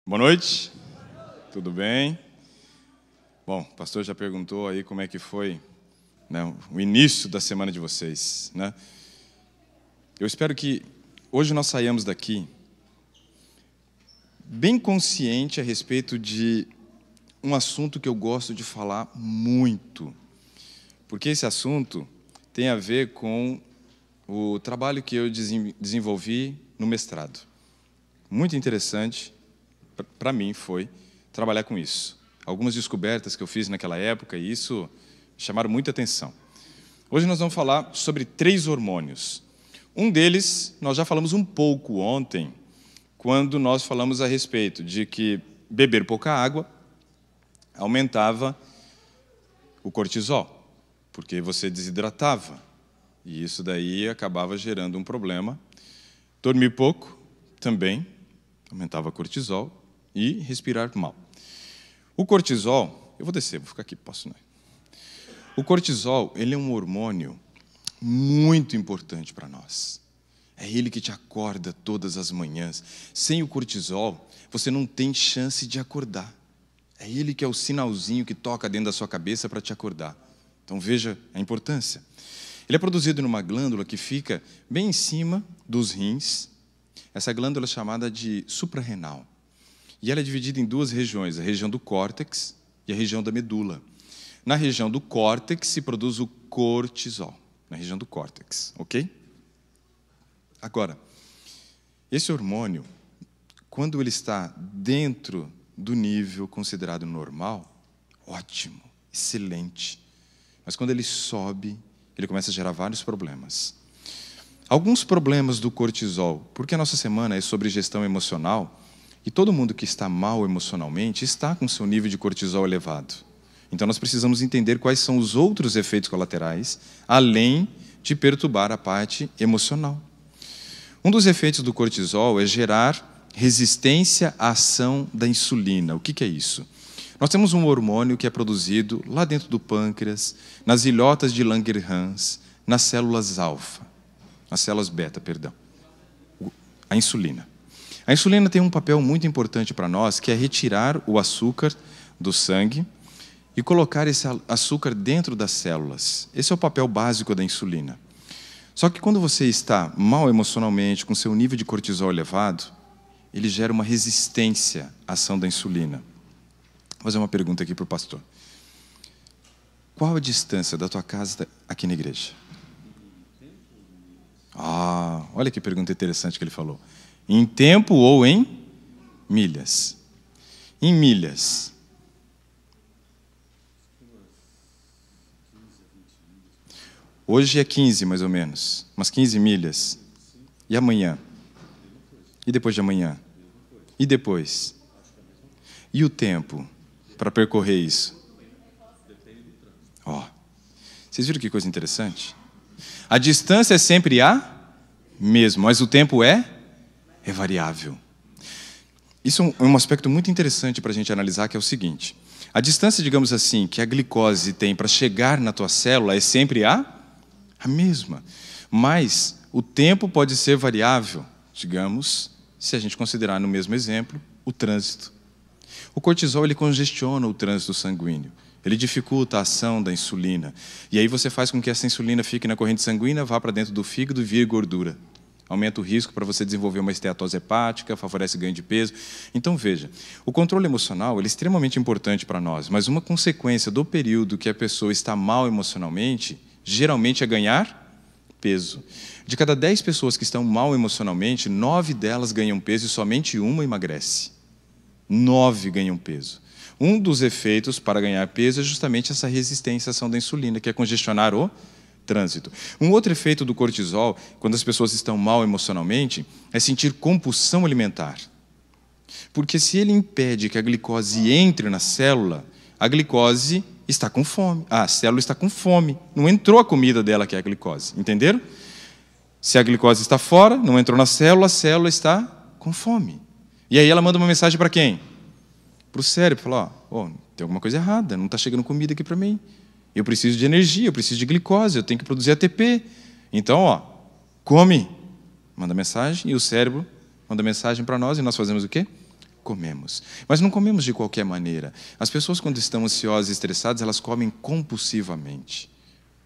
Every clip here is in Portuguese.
Boa noite, tudo bem? Bom, o pastor já perguntou aí como é que foi, né, o início da semana de vocês, né? Eu espero que hoje nós saiamos daqui bem consciente a respeito de um assunto que eu gosto de falar muito, porque esse assunto tem a ver com o trabalho que eu desenvolvi no mestrado. Muito interessante. Para mim foi trabalhar com isso. Algumas descobertas que eu fiz naquela época, e isso chamaram muita atenção. Hoje nós vamos falar sobre 3 hormônios. Um deles, nós já falamos um pouco ontem, quando nós falamos a respeito de que beber pouca água aumentava o cortisol, porque você desidratava, e isso daí acabava gerando um problema. Dormir pouco também aumentava o cortisol, e respirar mal. O cortisol, eu vou descer, vou ficar aqui, posso não? O cortisol, ele é um hormônio muito importante para nós. É ele que te acorda todas as manhãs. Sem o cortisol, você não tem chance de acordar. É ele que é o sinalzinho que toca dentro da sua cabeça para te acordar. Então veja a importância. Ele é produzido numa glândula que fica bem em cima dos rins. Essa glândula é chamada de suprarrenal. E ela é dividida em 2 regiões, a região do córtex e a região da medula. Na região do córtex se produz o cortisol, na região do córtex, ok? Agora, esse hormônio, quando ele está dentro do nível considerado normal, ótimo, excelente. Mas quando ele sobe, ele começa a gerar vários problemas. Alguns problemas do cortisol, porque a nossa semana é sobre gestão emocional, e todo mundo que está mal emocionalmente está com seu nível de cortisol elevado. Então nós precisamos entender quais são os outros efeitos colaterais, além de perturbar a parte emocional. Um dos efeitos do cortisol é gerar resistência à ação da insulina. O que é isso? Nós temos um hormônio que é produzido lá dentro do pâncreas, nas ilhotas de Langerhans, nas células alfa, nas células beta, perdão, a insulina. A insulina tem um papel muito importante para nós, que é retirar o açúcar do sangue e colocar esse açúcar dentro das células. Esse é o papel básico da insulina. Só que quando você está mal emocionalmente, com seu nível de cortisol elevado, ele gera uma resistência à ação da insulina. Vou fazer uma pergunta aqui para o pastor. Qual a distância da tua casa aqui na igreja? Olha que pergunta interessante que ele falou. Em tempo ou em milhas? Em milhas. Hoje é 15, mais ou menos. Umas 15 milhas. E amanhã? E depois de amanhã? E depois? E o tempo para percorrer isso? Vocês viram que coisa interessante? A distância é sempre a mesma, mas o tempo é variável. Isso é um aspecto muito interessante para a gente analisar, que é o seguinte. A distância, digamos assim, que a glicose tem para chegar na tua célula é sempre a mesma. Mas o tempo pode ser variável, digamos, se a gente considerar no mesmo exemplo, o trânsito. O cortisol, ele congestiona o trânsito sanguíneo. Ele dificulta a ação da insulina. E aí você faz com que essa insulina fique na corrente sanguínea, vá para dentro do fígado e vire gordura. Aumenta o risco para você desenvolver uma esteatose hepática, favorece ganho de peso. Então, veja, o controle emocional ele é extremamente importante para nós, mas uma consequência do período que a pessoa está mal emocionalmente, geralmente é ganhar peso. De cada 10 pessoas que estão mal emocionalmente, 9 delas ganham peso e somente uma emagrece. 9 ganham peso. Um dos efeitos para ganhar peso é justamente essa resistência à ação da insulina, que é congestionar o trânsito. Um outro efeito do cortisol, quando as pessoas estão mal emocionalmente, é sentir compulsão alimentar. Porque se ele impede que a glicose entre na célula, a glicose está com fome. A célula está com fome. Não entrou a comida dela, que é a glicose. Entenderam? Se a glicose está fora, não entrou na célula, a célula está com fome. E aí ela manda uma mensagem para quem? Para o cérebro. Fala, tem alguma coisa errada, não está chegando comida aqui para mim. Eu preciso de energia, eu preciso de glicose, eu tenho que produzir ATP. Então, come. Manda mensagem e o cérebro manda mensagem para nós e nós fazemos o quê? comemos. Mas não comemos de qualquer maneira. As pessoas, quando estão ansiosas e estressadas, elas comem compulsivamente.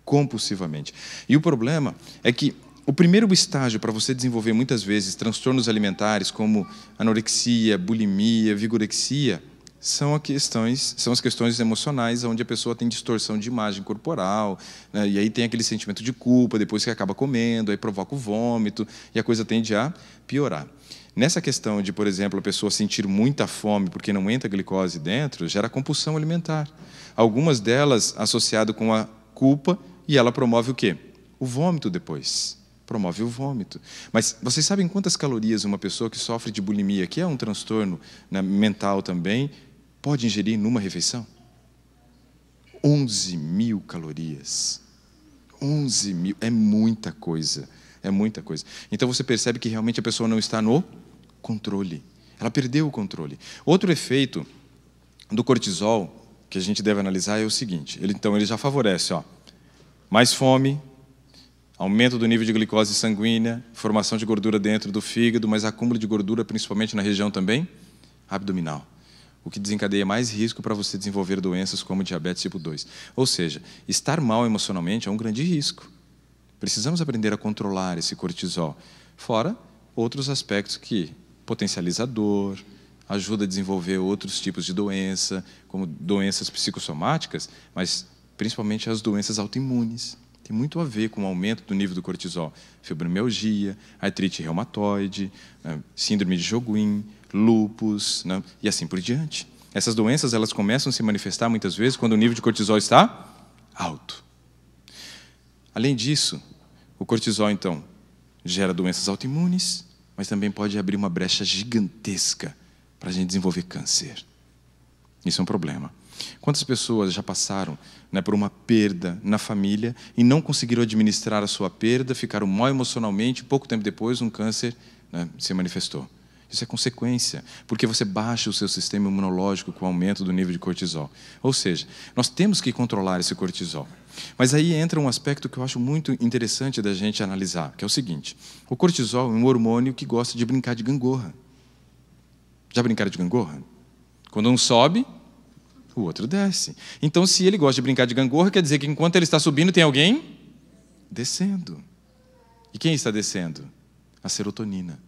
Compulsivamente. E o problema é que o primeiro estágio para você desenvolver, muitas vezes, transtornos alimentares como anorexia, bulimia, vigorexia, são as questões emocionais, onde a pessoa tem distorção de imagem corporal, né? E aí tem aquele sentimento de culpa, depois que acaba comendo, aí provoca o vômito, e a coisa tende a piorar. Nessa questão de, por exemplo, a pessoa sentir muita fome porque não entra glicose dentro, gera compulsão alimentar. Algumas delas associadas com a culpa, e ela promove o quê? O vômito depois. Promove o vômito. Mas vocês sabem quantas calorias uma pessoa que sofre de bulimia, que é um transtorno, né, mental também, pode ingerir numa refeição? 11.000 calorias. 11.000. É muita coisa. É muita coisa. Então você percebe que realmente a pessoa não está no controle. Ela perdeu o controle. Outro efeito do cortisol que a gente deve analisar é o seguinte. Ele já favorece, mais fome, aumento do nível de glicose sanguínea, formação de gordura dentro do fígado, mas acúmulo de gordura principalmente na região também abdominal, o que desencadeia mais risco para você desenvolver doenças como diabetes tipo 2. Ou seja, estar mal emocionalmente é um grande risco. Precisamos aprender a controlar esse cortisol, fora outros aspectos que potencializa a dor, ajuda a desenvolver outros tipos de doença, como doenças psicossomáticas, mas principalmente as doenças autoimunes. Tem muito a ver com o aumento do nível do cortisol. Fibromialgia, artrite reumatoide, síndrome de Sjögren, lúpus, né? E assim por diante. Essas doenças elas começam a se manifestar muitas vezes quando o nível de cortisol está alto. Além disso, o cortisol, então, gera doenças autoimunes, mas também pode abrir uma brecha gigantesca para a gente desenvolver câncer. Isso é um problema. Quantas pessoas já passaram, né, por uma perda na família e não conseguiram administrar a sua perda, ficaram mal emocionalmente, pouco tempo depois um câncer, né, se manifestou? Isso é consequência, porque você baixa o seu sistema imunológico com o aumento do nível de cortisol. Ou seja, nós temos que controlar esse cortisol. Mas aí entra um aspecto que eu acho muito interessante da gente analisar, que é o seguinte: o cortisol é um hormônio que gosta de brincar de gangorra. Já brincaram de gangorra? Quando um sobe, o outro desce. Então, se ele gosta de brincar de gangorra, quer dizer que enquanto ele está subindo, tem alguém descendo. E quem está descendo? A serotonina,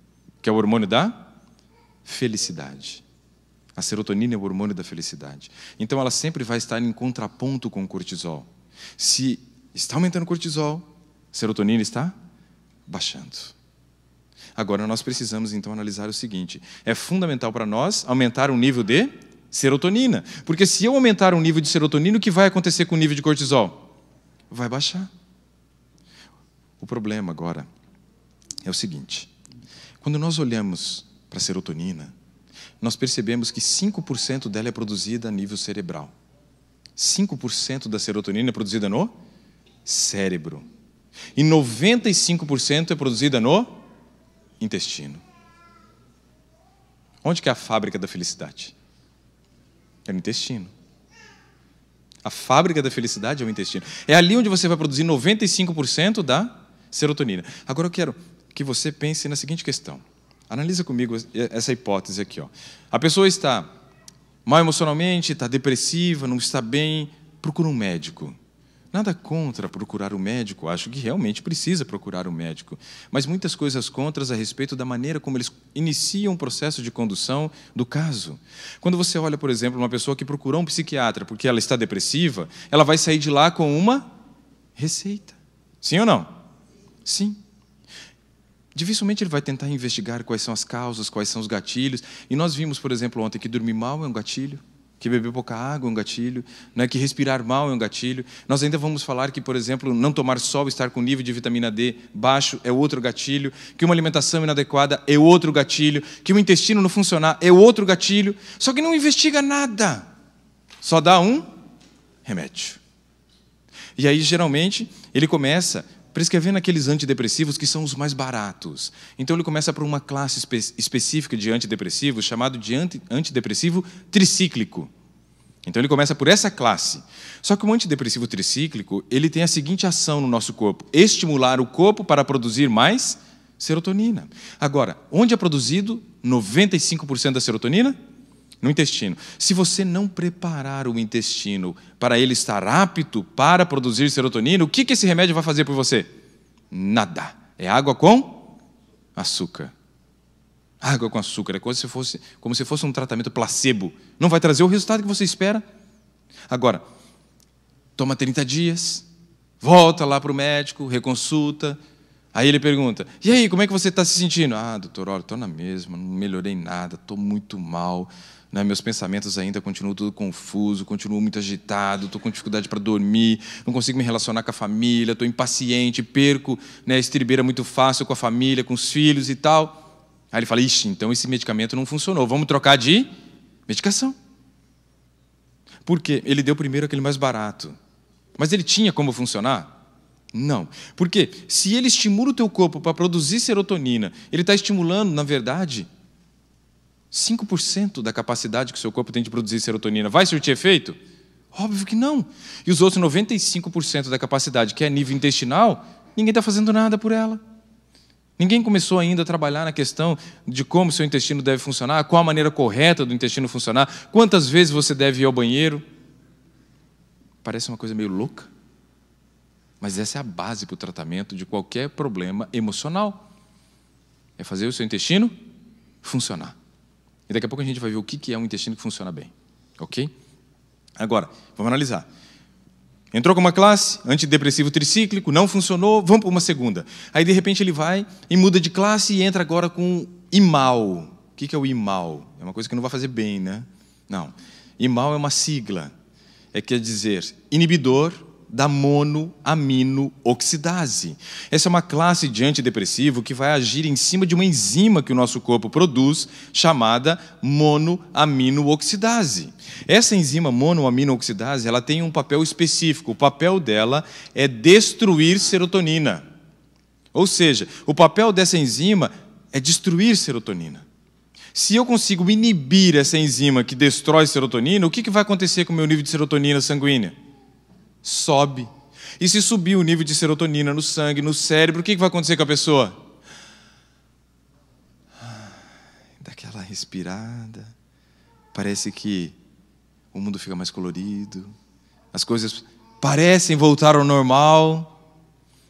que é o hormônio da felicidade. A serotonina é o hormônio da felicidade. Então, ela sempre vai estar em contraponto com o cortisol. Se está aumentando o cortisol, a serotonina está baixando. Agora, nós precisamos, então, analisar o seguinte. É fundamental para nós aumentar o nível de serotonina. Porque se eu aumentar o nível de serotonina, o que vai acontecer com o nível de cortisol? Vai baixar. O problema agora é o seguinte. Quando nós olhamos para a serotonina, nós percebemos que 5% dela é produzida a nível cerebral. 5% da serotonina é produzida no cérebro. E 95% é produzida no intestino. Onde que é a fábrica da felicidade? É no intestino. A fábrica da felicidade é o intestino. É ali onde você vai produzir 95% da serotonina. Agora eu quero que você pense na seguinte questão. Analisa comigo essa hipótese aqui. A pessoa está mal emocionalmente, está depressiva, não está bem, procura um médico. Nada contra procurar um médico, acho que realmente precisa procurar um médico. Mas muitas coisas contras a respeito da maneira como eles iniciam o processo de condução do caso. Quando você olha, por exemplo, uma pessoa que procurou um psiquiatra porque ela está depressiva, ela vai sair de lá com uma receita. Sim ou não? Sim. Dificilmente ele vai tentar investigar quais são as causas, quais são os gatilhos. E nós vimos, por exemplo, ontem que dormir mal é um gatilho, que beber pouca água é um gatilho, né, que respirar mal é um gatilho. Nós ainda vamos falar que, por exemplo, não tomar sol, estar com nível de vitamina D baixo é outro gatilho, que uma alimentação inadequada é outro gatilho, que o intestino não funcionar é outro gatilho. Só que não investiga nada, só dá um remédio. E aí, geralmente, ele começa prescrevendo aqueles antidepressivos que são os mais baratos. Então, ele começa por uma classe específica de antidepressivos, chamado de antidepressivo tricíclico. Então, ele começa por essa classe. Só que o antidepressivo tricíclico, ele tem a seguinte ação no nosso corpo: estimular o corpo para produzir mais Serotonina. Agora, onde é produzido 95% da serotonina? No intestino. Se você não preparar o intestino para ele estar apto para produzir serotonina, o que esse remédio vai fazer por você? Nada. É água com açúcar. Água com açúcar. É como se fosse um tratamento placebo. Não vai trazer o resultado que você espera. Agora, toma 30 dias, volta lá para o médico, reconsulta. Aí ele pergunta, e aí, como é que você está se sentindo? Ah, doutor, olha, estou na mesma, não melhorei nada, estou muito mal. Né? Meus pensamentos ainda continuam tudo confuso, continuo muito agitado, estou com dificuldade para dormir, não consigo me relacionar com a família, estou impaciente, perco, né, a estribeira muito fácil com a família, com os filhos e tal. Aí ele fala, ixi, então esse medicamento não funcionou, vamos trocar de medicação. Por quê? Ele deu primeiro aquele mais barato. Mas ele tinha como funcionar? Não. Porque se ele estimula o teu corpo para produzir serotonina, ele está estimulando, na verdade, 5% da capacidade que o seu corpo tem de produzir serotonina. Vai surtir efeito? Óbvio que não. E os outros 95% da capacidade, que é a nível intestinal, ninguém está fazendo nada por ela. Ninguém começou ainda a trabalhar na questão de como o seu intestino deve funcionar, qual a maneira correta do intestino funcionar, quantas vezes você deve ir ao banheiro. Parece uma coisa meio louca, mas essa é a base para o tratamento de qualquer problema emocional. É fazer o seu intestino funcionar. E daqui a pouco a gente vai ver o que é um intestino que funciona bem. Ok? Agora, vamos analisar. Entrou com uma classe, antidepressivo tricíclico, não funcionou, vamos para uma segunda. Aí, de repente, ele vai e muda de classe e entra agora com IMAL. O que é o IMAL? É uma coisa que não vai fazer bem, né? Não. IMAL é uma sigla. Quer dizer, inibidor da monoaminooxidase. Essa é uma classe de antidepressivo que vai agir em cima de uma enzima que o nosso corpo produz, chamada monoaminooxidase. Essa enzima monoaminooxidase, ela tem um papel específico. O papel dela é destruir serotonina. Ou seja, o papel dessa enzima é destruir serotonina. Se eu consigo inibir essa enzima que destrói serotonina, o que vai acontecer com o meu nível de serotonina sanguínea? Sobe. E se subir o nível de serotonina no sangue, no cérebro, o que vai acontecer com a pessoa? Dá aquela respirada. Parece que o mundo fica mais colorido. As coisas parecem voltar ao normal.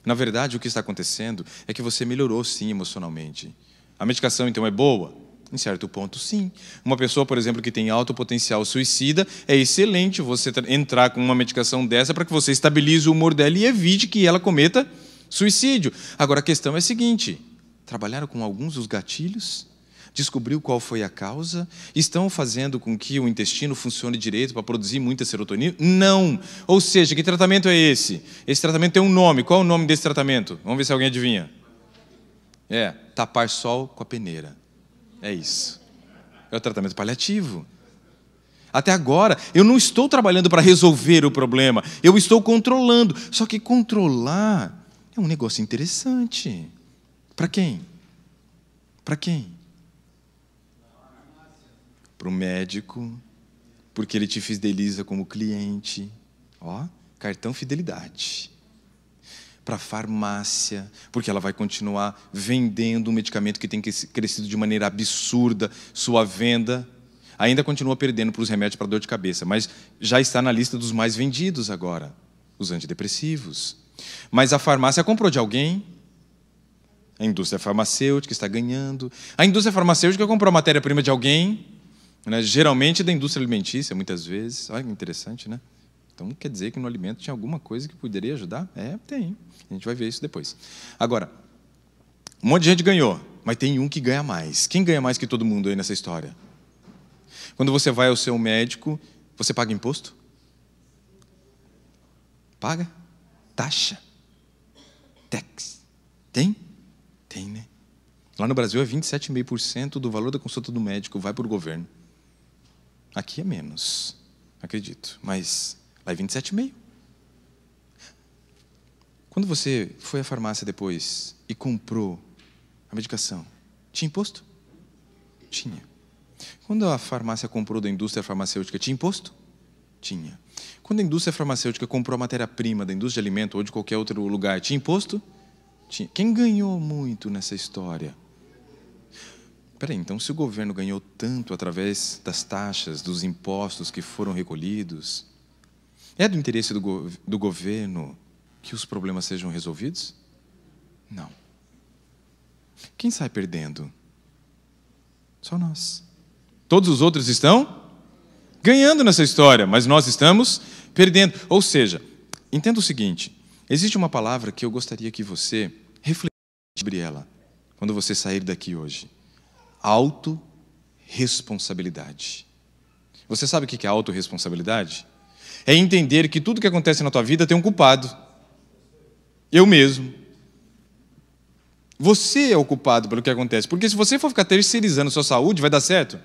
Na verdade, o que está acontecendo é que você melhorou, sim, emocionalmente. A medicação, então, é boa? Em certo ponto, sim. Uma pessoa, por exemplo, que tem alto potencial suicida, é excelente você entrar com uma medicação dessa para que você estabilize o humor dela e evite que ela cometa suicídio. Agora, a questão é a seguinte, trabalharam com alguns dos gatilhos? Descobriu qual foi a causa? Estão fazendo com que o intestino funcione direito para produzir muita serotonina? Não. Ou seja, que tratamento é esse? Esse tratamento tem um nome. Qual é o nome desse tratamento? Vamos ver se alguém adivinha. Tapar sol com a peneira. É isso. É o tratamento paliativo. Até agora, eu não estou trabalhando para resolver o problema. Eu estou controlando. Só que controlar é um negócio interessante. Para quem? Para quem? Para o médico, porque ele te fideliza como cliente. Cartão fidelidade. Para a farmácia, porque ela vai continuar vendendo um medicamento que tem crescido de maneira absurda, sua venda. Ainda continua perdendo para os remédios para dor de cabeça, mas já está na lista dos mais vendidos agora, os antidepressivos. Mas a farmácia comprou de alguém, a indústria farmacêutica está ganhando. A indústria farmacêutica comprou a matéria-prima de alguém, né? Geralmente da indústria alimentícia, muitas vezes. Olha que interessante, né? Então, quer dizer que no alimento tinha alguma coisa que poderia ajudar? Tem. A gente vai ver isso depois. Agora, um monte de gente ganhou, mas tem um que ganha mais. Quem ganha mais que todo mundo aí nessa história? Quando você vai ao seu médico, você paga imposto? Paga? Taxa? Tax? Tem? Tem, né? Lá no Brasil é 27,5% do valor da consulta do médico vai para o governo. Aqui é menos, acredito, mas lá é 27,5%. Quando você foi à farmácia depois e comprou a medicação, tinha imposto? Tinha. Quando a farmácia comprou da indústria farmacêutica, tinha imposto? Tinha. Quando a indústria farmacêutica comprou a matéria-prima da indústria de alimento ou de qualquer outro lugar, tinha imposto? Quem ganhou muito nessa história? Peraí, então se o governo ganhou tanto através das taxas, dos impostos que foram recolhidos, é do interesse do governo que os problemas sejam resolvidos? Não. Quem sai perdendo? Só nós. Todos os outros estão ganhando nessa história, mas nós estamos perdendo. Ou seja, entenda o seguinte, existe uma palavra que eu gostaria que você refletisse sobre ela, quando você sair daqui hoje. Autorresponsabilidade. Você sabe o que é autorresponsabilidade? É entender que tudo que acontece na tua vida tem um culpado. Eu mesmo. Você é o culpado pelo que acontece. Porque se você for ficar terceirizando a sua saúde, vai dar certo?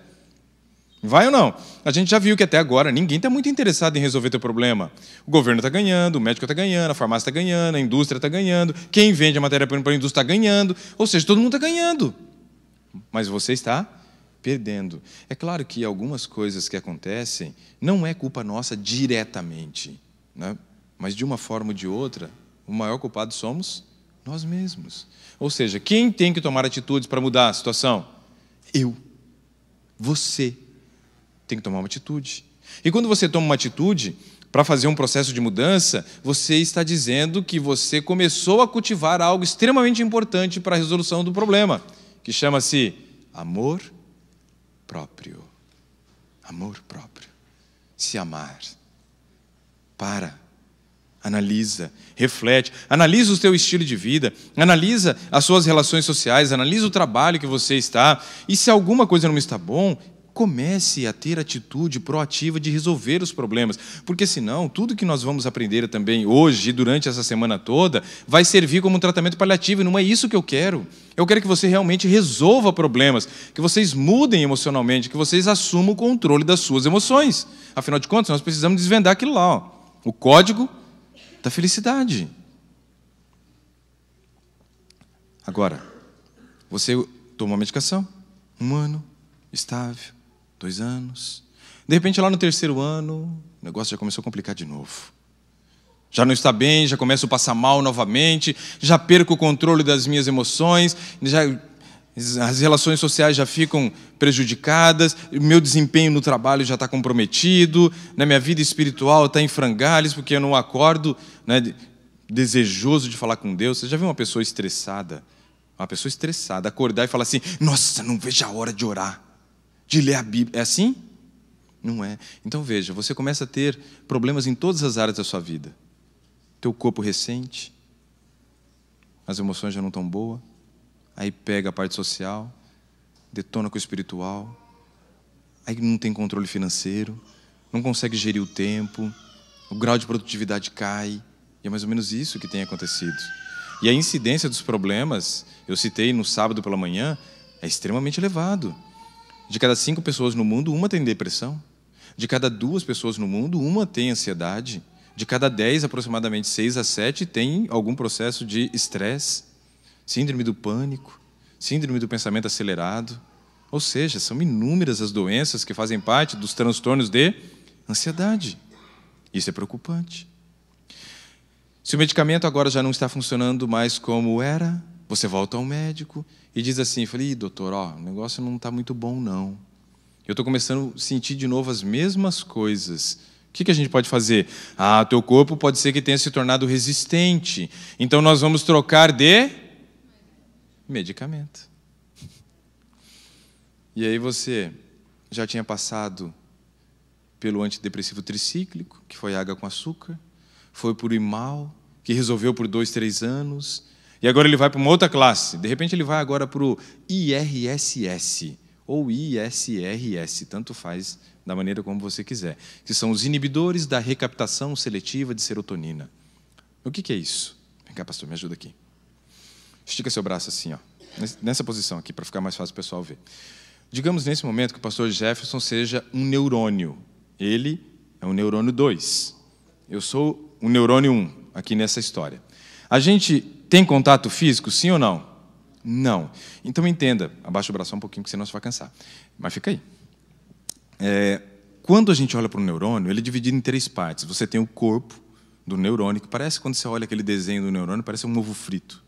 Vai ou não? A gente já viu que até agora ninguém está muito interessado em resolver teu problema. O governo está ganhando, o médico está ganhando, a farmácia está ganhando, a indústria está ganhando, quem vende a matéria-prima para a indústria está ganhando. Ou seja, todo mundo está ganhando. Mas você está perdendo. É claro que algumas coisas que acontecem não é culpa nossa diretamente, né? Mas de uma forma ou de outra, o maior culpado somos nós mesmos. Ou seja, quem tem que tomar atitudes para mudar a situação? Eu. Você tem que tomar uma atitude. E quando você toma uma atitude para fazer um processo de mudança, você está dizendo que você começou a cultivar algo extremamente importante para a resolução do problema, que chama-se amor próprio. Amor próprio. Se amar. Para. Analisa, reflete, analisa o teu estilo de vida, analisa as suas relações sociais, analisa o trabalho que você está, e se alguma coisa não está bom, comece a ter atitude proativa de resolver os problemas, porque senão tudo que nós vamos aprender também hoje e durante essa semana toda vai servir como um tratamento paliativo, e não é isso que eu quero. Eu quero que você realmente resolva problemas, que vocês mudem emocionalmente, que vocês assumam o controle das suas emoções. Afinal de contas, nós precisamos desvendar aquilo lá, ó, o código da felicidade. Agora, você toma uma medicação, 1 ano, estável, 2 anos. De repente, lá no 3º ano, o negócio já começou a complicar de novo. Já não está bem, já começo a passar mal novamente, já perco o controle das minhas emoções, as relações sociais já ficam prejudicadas, o meu desempenho no trabalho já está comprometido, né, minha vida espiritual está em frangalhos, porque eu não acordo, né, desejoso de falar com Deus. Você já viu uma pessoa estressada? Uma pessoa estressada acordar e falar assim, nossa, não vejo a hora de orar, de ler a Bíblia. É assim? Não é. Então veja, você começa a ter problemas em todas as áreas da sua vida. Teu corpo ressente, as emoções já não estão boas, aí pega a parte social, detona com o espiritual, aí não tem controle financeiro, não consegue gerir o tempo, o grau de produtividade cai, e é mais ou menos isso que tem acontecido. E a incidência dos problemas, eu citei no sábado pela manhã, é extremamente elevado. De cada 5 pessoas no mundo, 1 tem depressão. De cada 2 pessoas no mundo, 1 tem ansiedade. De cada 10, aproximadamente 6 a 7 tem algum processo de estresse, síndrome do pânico, síndrome do pensamento acelerado. Ou seja, são inúmeras as doenças que fazem parte dos transtornos de ansiedade. Isso é preocupante. Se o medicamento agora já não está funcionando mais como era, você volta ao médico e diz assim, falei, doutor, ó, o negócio não está muito bom, não. Eu estou começando a sentir de novo as mesmas coisas. O que a gente pode fazer? Ah, teu corpo pode ser que tenha se tornado resistente. Então nós vamos trocar de medicamento. E aí você já tinha passado pelo antidepressivo tricíclico, que foi água com açúcar, foi por Imal, que resolveu por 2, 3 anos, e agora ele vai para uma outra classe. De repente ele vai agora para o IRSS, ou ISRS, tanto faz, da maneira como você quiser, que são os inibidores da recaptação seletiva de serotonina. O que é isso? Vem cá, pastor, me ajuda aqui. Estica seu braço assim, ó, nessa posição aqui, para ficar mais fácil o pessoal ver. Digamos nesse momento que o pastor Jefferson seja um neurônio. Ele é um neurônio 2. Eu sou um neurônio 1, aqui nessa história. A gente tem contato físico, sim ou não? Não. Então entenda, abaixa o braço um pouquinho, porque senão você vai cansar. Mas fica aí. Quando a gente olha para o neurônio, ele é dividido em 3 partes. Você tem o corpo do neurônio, que parece, quando você olha aquele desenho do neurônio, parece um ovo frito.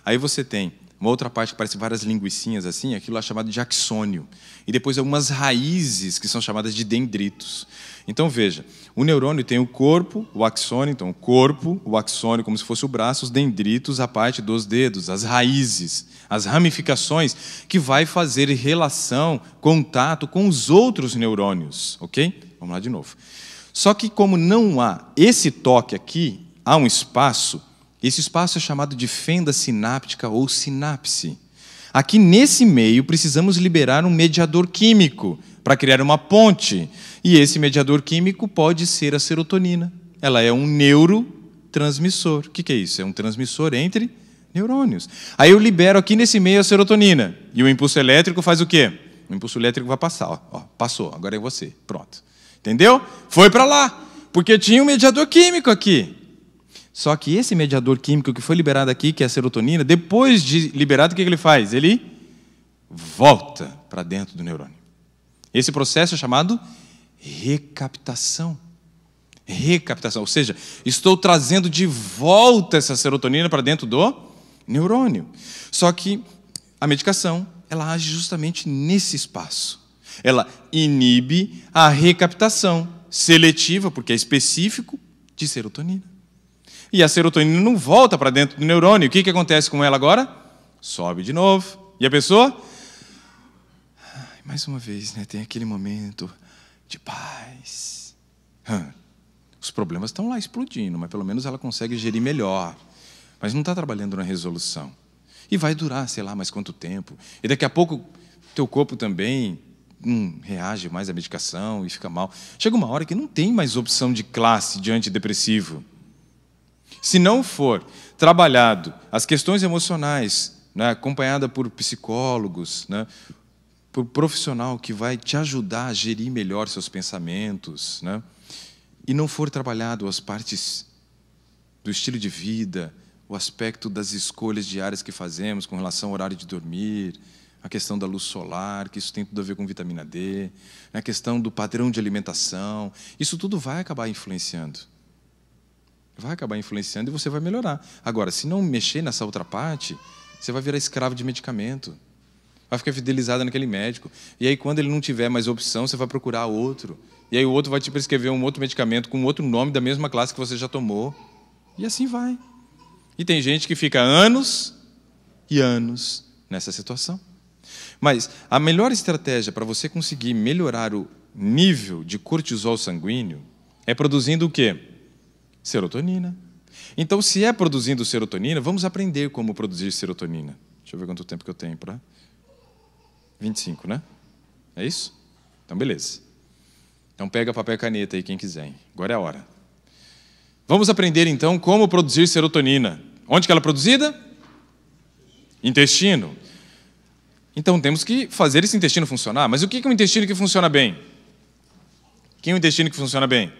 Aí você tem uma outra parte que parece várias linguicinhas assim, aquilo é chamado de axônio. E depois algumas raízes que são chamadas de dendritos. Então, veja, o neurônio tem o corpo, o axônio, então o corpo, o axônio como se fosse o braço, os dendritos, a parte dos dedos, as raízes, as ramificações, que vai fazer relação, contato com os outros neurônios, ok? Vamos lá de novo. Só que como não há esse toque aqui, há um espaço. Esse espaço é chamado de fenda sináptica ou sinapse. Aqui, nesse meio, precisamos liberar um mediador químico para criar uma ponte. E esse mediador químico pode ser a serotonina. Ela é um neurotransmissor. O que é isso? É um transmissor entre neurônios. Aí eu libero aqui nesse meio a serotonina. E o impulso elétrico faz o quê? O impulso elétrico vai passar. Ó, passou, agora é você. Pronto. Entendeu? Foi para lá. Porque tinha um mediador químico aqui. Só que esse mediador químico que foi liberado aqui, que é a serotonina, depois de liberado, o que ele faz? Ele volta para dentro do neurônio. Esse processo é chamado recaptação. Recaptação, ou seja, estou trazendo de volta essa serotonina para dentro do neurônio. Só que a medicação, ela age justamente nesse espaço. Ela inibe a recaptação seletiva, porque é específico, de serotonina. E a serotonina não volta para dentro do neurônio. O que acontece com ela agora? Sobe de novo. E a pessoa? Mais uma vez, né, tem aquele momento de paz. Os problemas estão lá explodindo, mas pelo menos ela consegue gerir melhor. Mas não está trabalhando na resolução. E vai durar, sei lá, mais quanto tempo. E daqui a pouco, o teu corpo também reage mais à medicação e fica mal. Chega uma hora que não tem mais opção de classe de antidepressivo. Se não for trabalhado as questões emocionais, né, acompanhada por psicólogos, né, por profissional que vai te ajudar a gerir melhor seus pensamentos, né, e não for trabalhado as partes do estilo de vida, o aspecto das escolhas diárias que fazemos com relação ao horário de dormir, a questão da luz solar, que isso tem tudo a ver com vitamina D, a questão do padrão de alimentação, isso tudo vai acabar influenciando. Vai acabar influenciando e você vai melhorar. Agora, se não mexer nessa outra parte, você vai virar escravo de medicamento. Vai ficar fidelizado naquele médico. E aí, quando ele não tiver mais opção, você vai procurar outro. E aí o outro vai te prescrever um outro medicamento com outro nome da mesma classe que você já tomou. E assim vai. E tem gente que fica anos e anos nessa situação. Mas a melhor estratégia para você conseguir melhorar o nível de cortisol sanguíneo é produzindo o quê? Serotonina. Então, se é produzindo serotonina, vamos aprender como produzir serotonina. Deixa eu ver quanto tempo que eu tenho para... 25, né? É isso? Então, beleza. Então, pega papel e caneta aí, quem quiser. Hein? Agora é a hora. Vamos aprender, então, como produzir serotonina. Onde que ela é produzida? Intestino. Então, temos que fazer esse intestino funcionar. Mas o que é um intestino que funciona bem? Que é um intestino que funciona bem?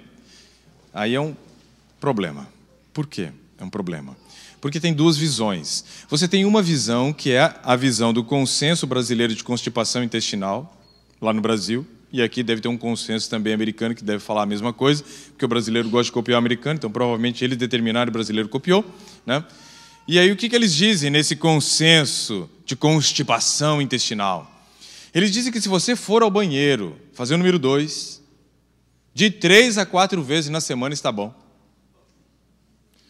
Aí é um problema. Por quê? É um problema. Porque tem duas visões. Você tem uma visão, que é a visão do Consenso Brasileiro de Constipação Intestinal, lá no Brasil, e aqui deve ter um consenso também americano que deve falar a mesma coisa, porque o brasileiro gosta de copiar o americano, então provavelmente eles determinaram e o brasileiro copiou, né? E aí o que eles dizem nesse consenso de constipação intestinal? Eles dizem que se você for ao banheiro, fazer o número 2, de 3 a 4 vezes na semana está bom.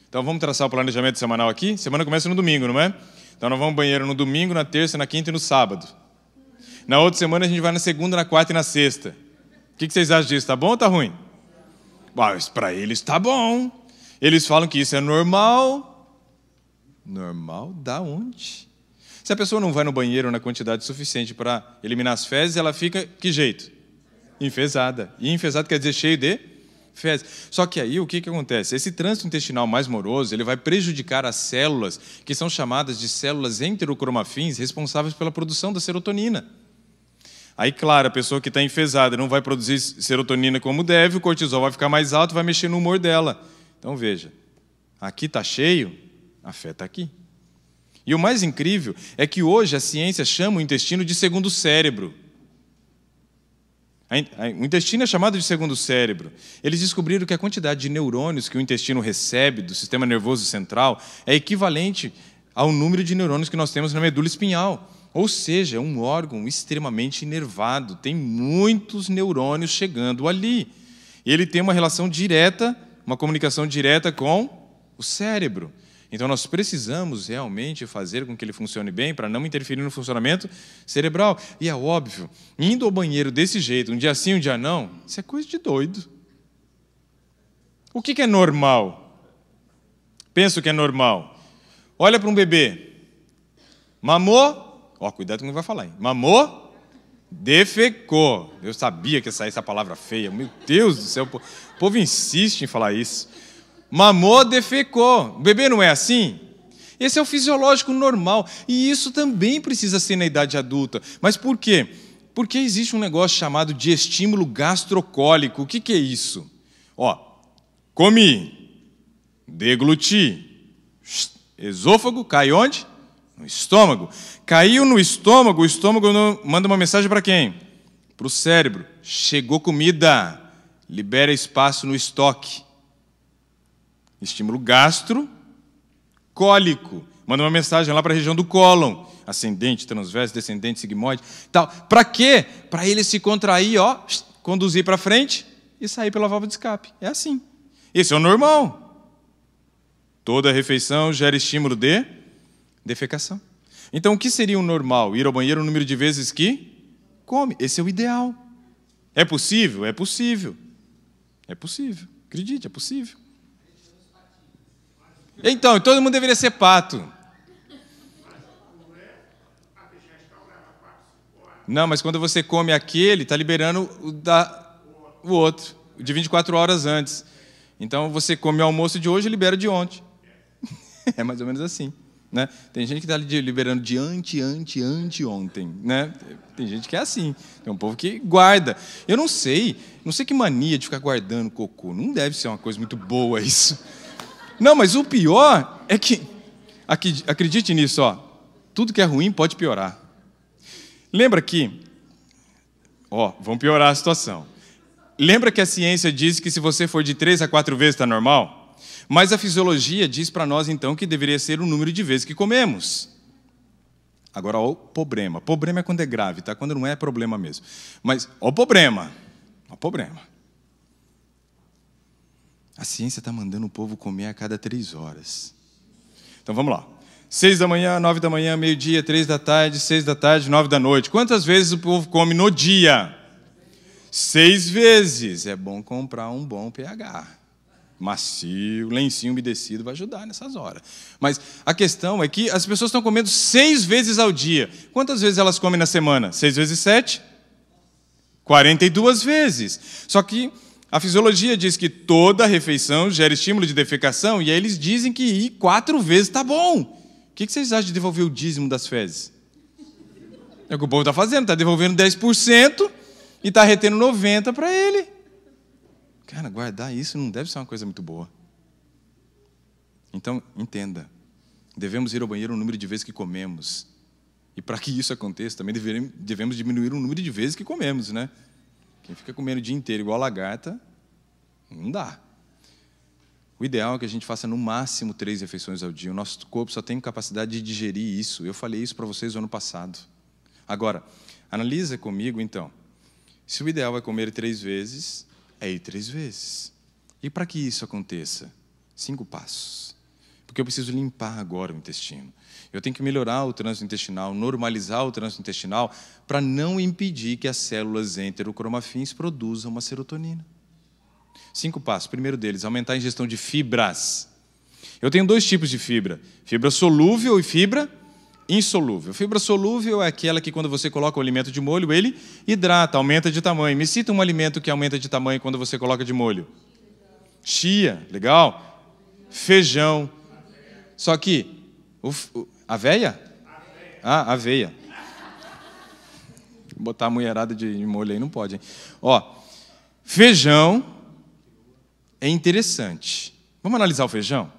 Então, vamos traçar o planejamento semanal aqui? Semana começa no domingo, não é? Então, nós vamos ao banheiro no domingo, na terça, na quinta e no sábado. Na outra semana, a gente vai na segunda, na quarta e na sexta. O que vocês acham disso? Está bom ou está ruim? Mas para eles está bom. Eles falam que isso é normal. Normal da onde? Se a pessoa não vai no banheiro na quantidade suficiente para eliminar as fezes, ela fica, que jeito? Enfesada. E enfesado quer dizer cheio de fezes. Só que aí o que acontece? Esse trânsito intestinal mais moroso, ele vai prejudicar as células, que são chamadas de células enterocromafins, responsáveis pela produção da serotonina. Aí, claro, a pessoa que está enfesada não vai produzir serotonina como deve, o cortisol vai ficar mais alto, vai mexer no humor dela. Então, veja, aqui está cheio, a fé está aqui. E o mais incrível é que hoje a ciência chama o intestino de segundo cérebro. O intestino é chamado de segundo cérebro. Eles descobriram que a quantidade de neurônios que o intestino recebe do sistema nervoso central é equivalente ao número de neurônios que nós temos na medula espinhal. Ou seja, é um órgão extremamente inervado, tem muitos neurônios chegando ali. E ele tem uma relação direta, uma comunicação direta com o cérebro. Então, nós precisamos realmente fazer com que ele funcione bem para não interferir no funcionamento cerebral. E é óbvio, indo ao banheiro desse jeito, um dia sim, um dia não, isso é coisa de doido. O que é normal? Pensa o que é normal. Olha para um bebê. Mamou, ó, cuidado com o que vai falar, hein? Mamou, defecou. Eu sabia que ia sair essa palavra feia. Meu Deus do céu, o povo insiste em falar isso. Mamou, defecou. O bebê não é assim? Esse é o fisiológico normal. E isso também precisa ser na idade adulta. Mas por quê? Porque existe um negócio chamado de estímulo gastrocólico. O que é isso? Ó, comi, degluti, esôfago, cai onde? No estômago. Caiu no estômago, o estômago manda uma mensagem para quem? Para o cérebro. Chegou comida, libera espaço no estoque. Estímulo gastrocólico. Manda uma mensagem lá para a região do cólon. Ascendente, transverso, descendente, sigmoide. Tal. Para quê? Para ele se contrair, ó, conduzir para frente e sair pela válvula de escape. É assim. Esse é o normal. Toda refeição gera estímulo de defecação. Então, o que seria o normal? Ir ao banheiro o número de vezes que come. Esse é o ideal. É possível? É possível. É possível. Acredite, é possível. Então, todo mundo deveria ser pato. Não, mas quando você come aquele, está liberando o outro, o de 24 horas antes. Então, você come o almoço de hoje e libera de ontem. É mais ou menos assim. Né? Tem gente que está liberando de anteontem. Né? Tem gente que é assim. Tem um povo que guarda. Eu não sei que mania de ficar guardando cocô. Não deve ser uma coisa muito boa isso. Não, mas o pior é que, acredite nisso, ó, tudo que é ruim pode piorar. Lembra que, vamos piorar a situação. Lembra que a ciência diz que se você for de 3 a 4 vezes está normal? Mas a fisiologia diz para nós, então, que deveria ser o número de vezes que comemos. Agora, ó o problema. Problema é quando é grave, tá? Quando não é problema mesmo. Mas, ó o problema. Ó o problema. A ciência está mandando o povo comer a cada 3 horas. Então, vamos lá. 6 da manhã, 9 da manhã, meio-dia, 3 da tarde, 6 da tarde, 9 da noite. Quantas vezes o povo come no dia? 6 vezes. É bom comprar um bom pH. Macio, lencinho umedecido vai ajudar nessas horas. Mas a questão é que as pessoas estão comendo 6 vezes ao dia. Quantas vezes elas comem na semana? 6 vezes 7? 42 vezes. Só que a fisiologia diz que toda refeição gera estímulo de defecação e aí eles dizem que ir 4 vezes está bom. O que vocês acham de devolver o dízimo das fezes? É o que o povo está fazendo, está devolvendo 10% e está retendo 90% para ele. Cara, guardar isso não deve ser uma coisa muito boa. Então, entenda. Devemos ir ao banheiro o número de vezes que comemos. E para que isso aconteça, também devemos diminuir o número de vezes que comemos, né? Quem fica comendo o dia inteiro igual lagarta, não dá. O ideal é que a gente faça no máximo 3 refeições ao dia. O nosso corpo só tem capacidade de digerir isso. Eu falei isso para vocês no ano passado. Agora, analisa comigo, então. Se o ideal é comer 3 vezes, é ir 3 vezes. E para que isso aconteça? 5 passos. Porque eu preciso limpar agora o intestino. Eu tenho que melhorar o trânsito intestinal, normalizar o trânsito intestinal, para não impedir que as células enterocromafins produzam uma serotonina. 5 passos. Primeiro deles, aumentar a ingestão de fibras. Eu tenho 2 tipos de fibra. Fibra solúvel e fibra insolúvel. Fibra solúvel é aquela que, quando você coloca o alimento de molho, ele hidrata, aumenta de tamanho. Me cita um alimento que aumenta de tamanho quando você coloca de molho. Chia, legal. Feijão. Só que aveia? Ah, aveia. Botar a mulherada de molho aí não pode, hein? Feijão é interessante. Vamos analisar o feijão?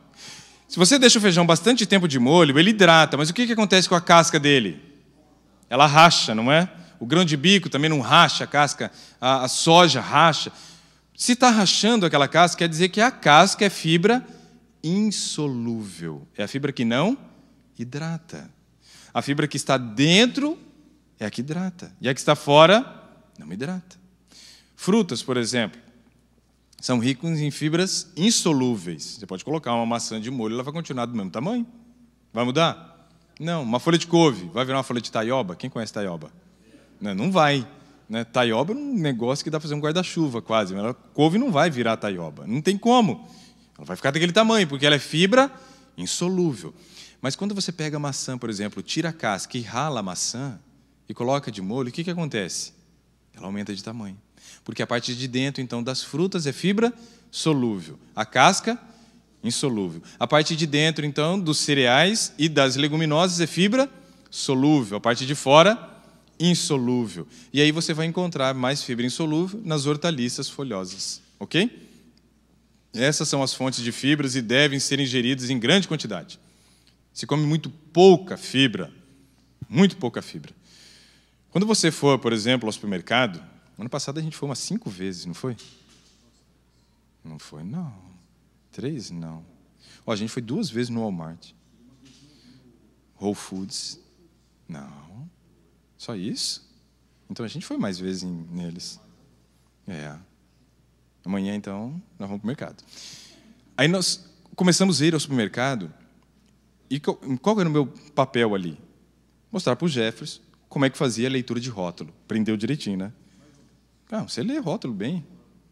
Se você deixa o feijão bastante tempo de molho, ele hidrata, mas o que acontece com a casca dele? Ela racha, não é? O grão de bico também não racha a casca, a soja racha. Se está rachando aquela casca, quer dizer que a casca é fibra insolúvel. É a fibra que não hidrata. A fibra que está dentro é a que hidrata. E a que está fora não hidrata. Frutas, por exemplo, são ricos em fibras insolúveis. Você pode colocar uma maçã de molho, ela vai continuar do mesmo tamanho. Vai mudar? Não. Uma folha de couve vai virar uma folha de taioba? Quem conhece taioba? Não vai. Né? Taioba é um negócio que dá para fazer um guarda-chuva quase. Mas a couve não vai virar taioba. Não tem como. Ela vai ficar daquele tamanho, porque ela é fibra insolúvel. Mas quando você pega a maçã, por exemplo, tira a casca e rala a maçã e coloca de molho, o que acontece? Ela aumenta de tamanho. Porque a parte de dentro, então, das frutas é fibra solúvel. A casca, insolúvel. A parte de dentro, então, dos cereais e das leguminosas é fibra solúvel. A parte de fora, insolúvel. E aí você vai encontrar mais fibra insolúvel nas hortaliças folhosas. Ok? Essas são as fontes de fibras e devem ser ingeridas em grande quantidade. Se come muito pouca fibra. Quando você for, por exemplo, ao supermercado, ano passado a gente foi umas 5 vezes, não foi? Não foi, não. 3, não. A gente foi 2 vezes no Walmart. Whole Foods, não. Só isso? Então a gente foi mais vezes neles. Amanhã, então, nós vamos para o mercado. Aí nós começamos a ir ao supermercado. E qual era o meu papel ali? Mostrar para o Jefferson como é que fazia a leitura de rótulo. Aprendeu direitinho, né? Você lê rótulo bem.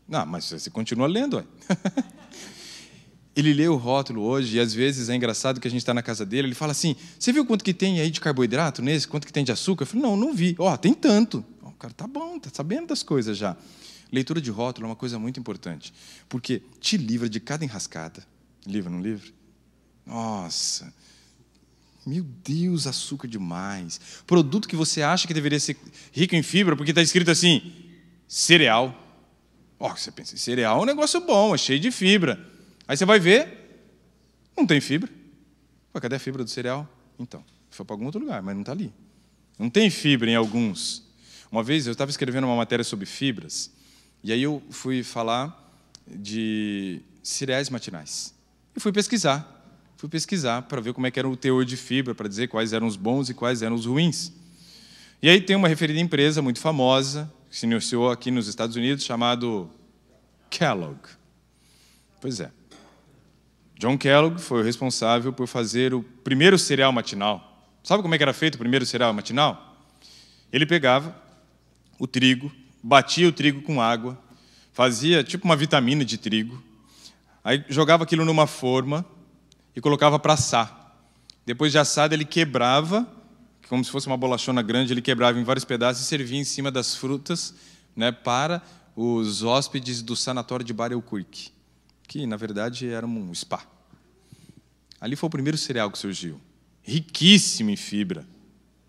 Não, mas você continua lendo, ué. Ele lê o rótulo hoje, e às vezes é engraçado que a gente está na casa dele, ele fala assim, você viu quanto que tem aí de carboidrato nesse? Quanto que tem de açúcar? Eu falei, não vi. Tem tanto. O cara tá bom, tá sabendo das coisas já. Leitura de rótulo é uma coisa muito importante, porque te livra de cada enrascada. Livra, não livra? Nossa, meu Deus, açúcar demais. Produto que você acha que deveria ser rico em fibra, porque está escrito assim, cereal. Você pensa, cereal é um negócio bom, é cheio de fibra. Aí você vai ver, não tem fibra. Cadê a fibra do cereal? Então, foi para algum outro lugar, mas não está ali. Não tem fibra em alguns. Uma vez eu estava escrevendo uma matéria sobre fibras, e aí eu fui falar de cereais matinais. E fui pesquisar para ver como é que era o teor de fibra, para dizer quais eram os bons e quais eram os ruins. E aí tem uma referida empresa muito famosa, que se iniciou aqui nos Estados Unidos, chamado Kellogg. Pois é. John Kellogg foi o responsável por fazer o primeiro cereal matinal. Sabe como é que era feito o primeiro cereal matinal? Ele pegava o trigo, batia o trigo com água, fazia tipo uma vitamina de trigo, aí jogava aquilo numa forma e colocava para assar. Depois de assado, ele quebrava, como se fosse uma bolachona grande, ele quebrava em vários pedaços e servia em cima das frutas, né, para os hóspedes do sanatório de Bar Elkirk, que, na verdade, era um spa. Ali foi o primeiro cereal que surgiu, riquíssimo em fibra,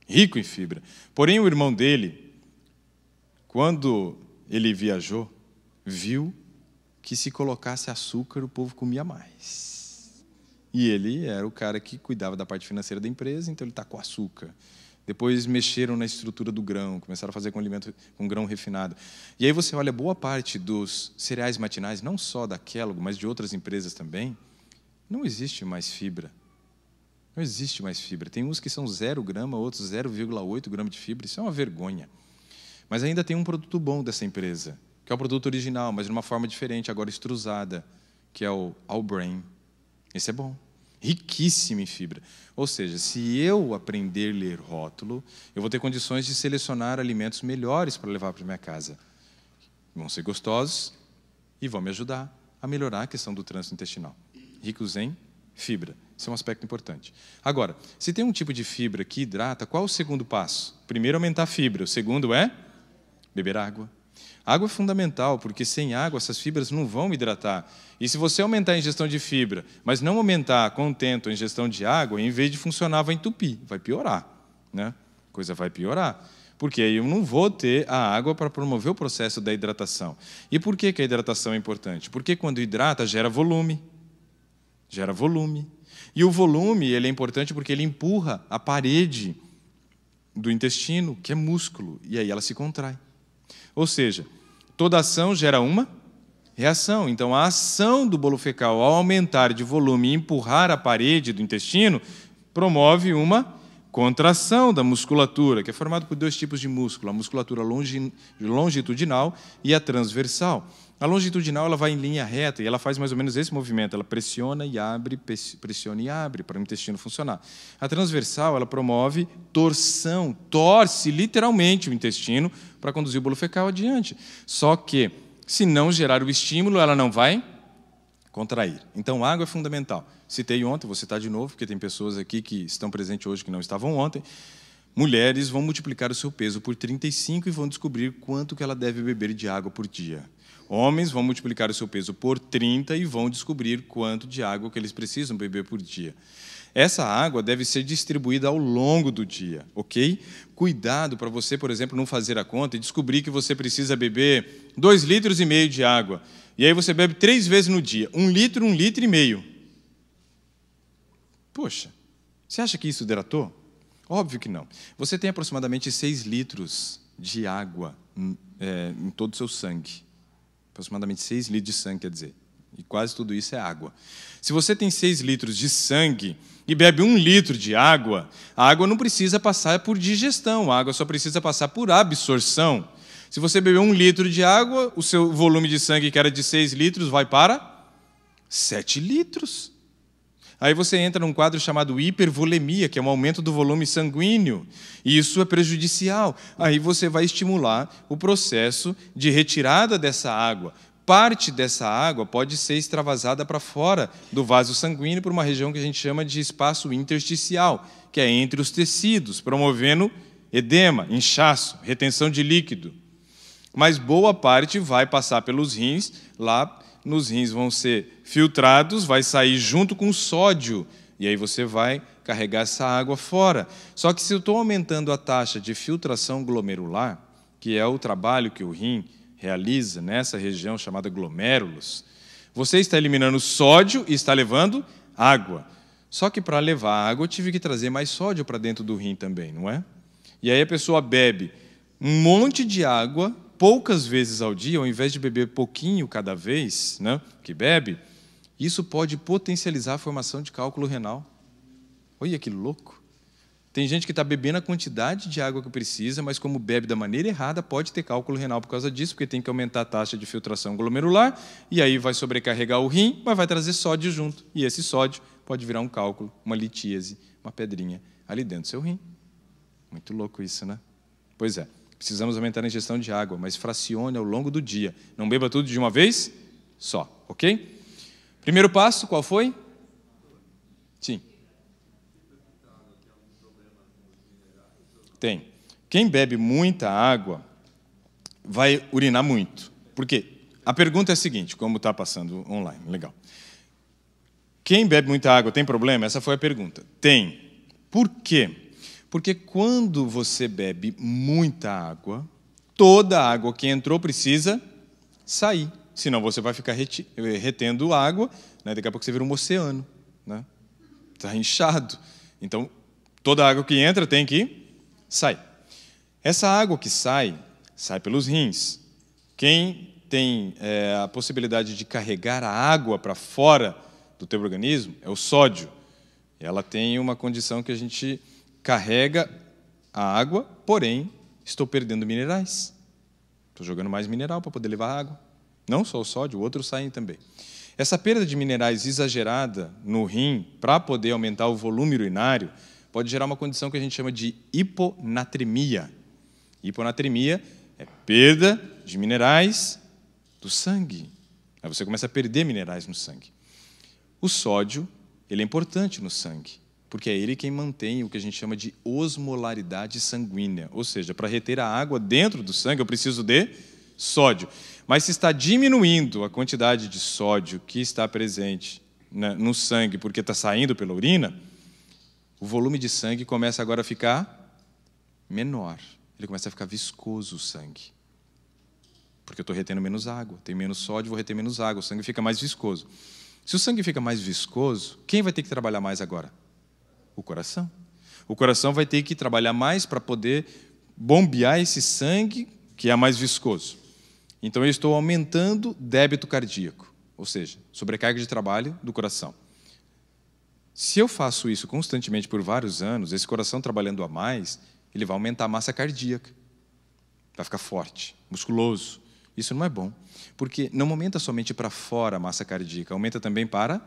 rico em fibra. Porém, o irmão dele, quando ele viajou, viu que se colocasse açúcar, o povo comia mais. E ele era o cara que cuidava da parte financeira da empresa, então ele tacou açúcar. Depois mexeram na estrutura do grão, começaram a fazer com alimento com grão refinado. E aí você olha, boa parte dos cereais matinais, não só da Kellogg, mas de outras empresas também, não existe mais fibra. Não existe mais fibra. Tem uns que são 0 grama, outros 0,8 grama de fibra. Isso é uma vergonha. Mas ainda tem um produto bom dessa empresa, que é o produto original, mas de uma forma diferente, agora extrusada, que é o All Brain. Esse é bom. Riquíssimo em fibra. Ou seja, se eu aprender a ler rótulo, eu vou ter condições de selecionar alimentos melhores para levar para minha casa. Vão ser gostosos e vão me ajudar a melhorar a questão do trânsito intestinal. Ricos em fibra. Esse é um aspecto importante. Agora, se tem um tipo de fibra que hidrata, qual é o segundo passo? Primeiro, aumentar a fibra. O segundo é beber água. A água é fundamental, porque sem água essas fibras não vão hidratar. E se você aumentar a ingestão de fibra, mas não aumentar contento a ingestão de água, em vez de funcionar, vai entupir, vai piorar. Né? A coisa vai piorar. Porque aí eu não vou ter a água para promover o processo da hidratação. E por que a hidratação é importante? Porque quando hidrata, gera volume. Gera volume. E o volume ele é importante porque ele empurra a parede do intestino, que é músculo, e aí ela se contrai. Ou seja, toda ação gera uma reação. Então, a ação do bolo fecal, ao aumentar de volume e empurrar a parede do intestino, promove uma contração da musculatura, que é formada por dois tipos de músculo, a musculatura longitudinal e a transversal. A longitudinal ela vai em linha reta e ela faz mais ou menos esse movimento, ela pressiona e abre para o intestino funcionar. A transversal ela promove torção, torce literalmente o intestino para conduzir o bolo fecal adiante. Só que, se não gerar o estímulo, ela não vai contrair. Então, água é fundamental. Citei ontem, vou citar de novo, porque tem pessoas aqui que estão presentes hoje que não estavam ontem. Mulheres vão multiplicar o seu peso por 35 e vão descobrir quanto que ela deve beber de água por dia. Homens vão multiplicar o seu peso por 30 e vão descobrir quanto de água que eles precisam beber por dia. Essa água deve ser distribuída ao longo do dia, ok? Cuidado para você, por exemplo, não fazer a conta e descobrir que você precisa beber 2,5 litros de água. E aí você bebe 3 vezes no dia, 1 litro, 1,5 litros. Poxa, você acha que isso hidratou? Óbvio que não. Você tem aproximadamente 6 litros de água em todo o seu sangue. Aproximadamente 6 litros de sangue, quer dizer. E quase tudo isso é água. Se você tem 6 litros de sangue e bebe 1 litro de água, a água não precisa passar por digestão, a água só precisa passar por absorção. Se você beber 1 litro de água, o seu volume de sangue, que era de 6 litros, vai para 7 litros. Aí você entra num quadro chamado hipervolemia, que é um aumento do volume sanguíneo, e isso é prejudicial. Aí você vai estimular o processo de retirada dessa água. Parte dessa água pode ser extravasada para fora do vaso sanguíneo por uma região que a gente chama de espaço intersticial, que é entre os tecidos, promovendo edema, inchaço, retenção de líquido. Mas boa parte vai passar pelos rins, lá nos rins vão ser filtrados, vai sair junto com o sódio, e aí você vai carregar essa água fora. Só que se eu estou aumentando a taxa de filtração glomerular, que é o trabalho que o rim realiza nessa região chamada glomérulos, você está eliminando sódio e está levando água. Só que para levar água eu tive que trazer mais sódio para dentro do rim também, não é? E aí a pessoa bebe um monte de água, poucas vezes ao dia, ao invés de beber pouquinho cada vez, né, que bebe, isso pode potencializar a formação de cálculo renal. Olha que louco! Tem gente que está bebendo a quantidade de água que precisa, mas como bebe da maneira errada, pode ter cálculo renal por causa disso, porque tem que aumentar a taxa de filtração glomerular, e aí vai sobrecarregar o rim, mas vai trazer sódio junto. E esse sódio pode virar um cálculo, uma litíase, uma pedrinha ali dentro do seu rim. Muito louco isso, né? Pois é. Precisamos aumentar a ingestão de água, mas fracione ao longo do dia. Não beba tudo de uma vez só, ok? Primeiro passo, qual foi? Sim. Tem. Quem bebe muita água vai urinar muito. Por quê? A pergunta é a seguinte, como está passando online, legal. Quem bebe muita água tem problema? Essa foi a pergunta. Tem. Por quê? Porque quando você bebe muita água, toda a água que entrou precisa sair. Senão você vai ficar retendo água, né? Daqui a pouco você vira um oceano. Né? Está inchado. Então, toda a água que entra tem que sair. Essa água que sai pelos rins. Quem tem a possibilidade de carregar a água para fora do teu organismo é o sódio. Ela tem uma condição que a gente carrega a água, porém, estou perdendo minerais. Estou jogando mais mineral para poder levar água. Não só o sódio, outros saem também. Essa perda de minerais exagerada no rim, para poder aumentar o volume urinário, pode gerar uma condição que a gente chama de hiponatremia. Hiponatremia é perda de minerais do sangue. Aí você começa a perder minerais no sangue. O sódio, ele é importante no sangue, porque é ele quem mantém o que a gente chama de osmolaridade sanguínea. Ou seja, para reter a água dentro do sangue, eu preciso de sódio. Mas se está diminuindo a quantidade de sódio que está presente no sangue, porque está saindo pela urina, o volume de sangue começa agora a ficar menor. Ele começa a ficar viscoso o sangue. Porque eu estou retendo menos água. Tem menos sódio, vou reter menos água. O sangue fica mais viscoso. Se o sangue fica mais viscoso, quem vai ter que trabalhar mais agora? O coração. O coração vai ter que trabalhar mais para poder bombear esse sangue que é mais viscoso. Então, eu estou aumentando débito cardíaco, ou seja, sobrecarga de trabalho do coração. Se eu faço isso constantemente por vários anos, esse coração trabalhando a mais, ele vai aumentar a massa cardíaca, vai ficar forte, musculoso. Isso não é bom, porque não aumenta somente para fora a massa cardíaca, aumenta também para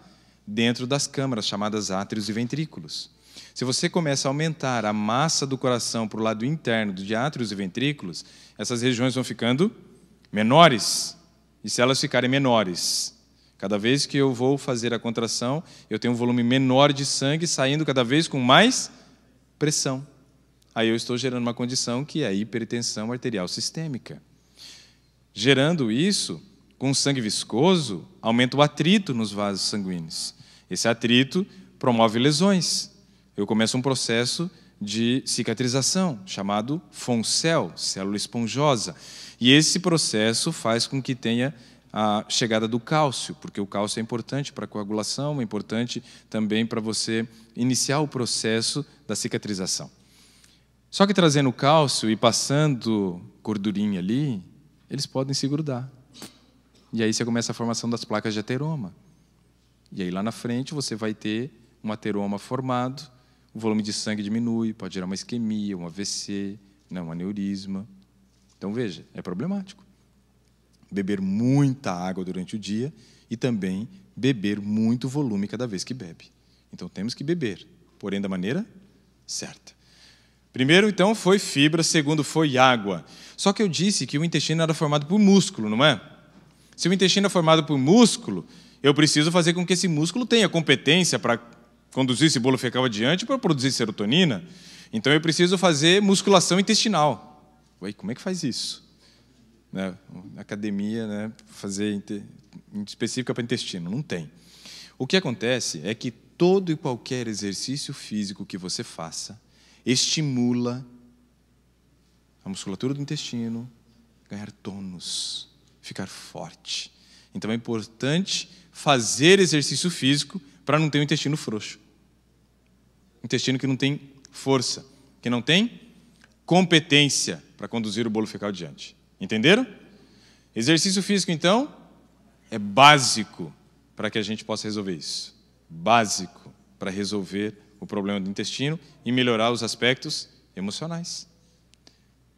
dentro das câmaras, chamadas átrios e ventrículos. Se você começa a aumentar a massa do coração para o lado interno de átrios e ventrículos, essas regiões vão ficando menores. E se elas ficarem menores, cada vez que eu vou fazer a contração, eu tenho um volume menor de sangue saindo cada vez com mais pressão. Aí eu estou gerando uma condição que é a hipertensão arterial sistêmica. Gerando isso, com sangue viscoso, aumenta o atrito nos vasos sanguíneos. Esse atrito promove lesões. Eu começo um processo de cicatrização, chamado FONCEL, célula esponjosa. E esse processo faz com que tenha a chegada do cálcio, porque o cálcio é importante para a coagulação, é importante também para você iniciar o processo da cicatrização. Só que trazendo o cálcio e passando gordurinha ali, eles podem se grudar. E aí você começa a formação das placas de ateroma. E aí lá na frente você vai ter um ateroma formado, o volume de sangue diminui, pode gerar uma isquemia, um AVC, um aneurisma. Então veja, é problemático. Beber muita água durante o dia e também beber muito volume cada vez que bebe. Então temos que beber, porém da maneira certa. Primeiro, então, foi fibra, segundo, foi água. Só que eu disse que o intestino era formado por músculo, não é? Se o intestino é formado por músculo, eu preciso fazer com que esse músculo tenha competência para conduzir esse bolo fecal adiante para produzir serotonina. Então eu preciso fazer musculação intestinal. Ué, como é que faz isso? Na academia, fazer específica para intestino, não tem. O que acontece é que todo e qualquer exercício físico que você faça estimula a musculatura do intestino, ganhar tônus, ficar forte. Então é importante fazer exercício físico para não ter um intestino frouxo. Intestino que não tem força, que não tem competência para conduzir o bolo fecal adiante. Entenderam? Exercício físico, então, é básico para que a gente possa resolver isso. Básico para resolver o problema do intestino e melhorar os aspectos emocionais.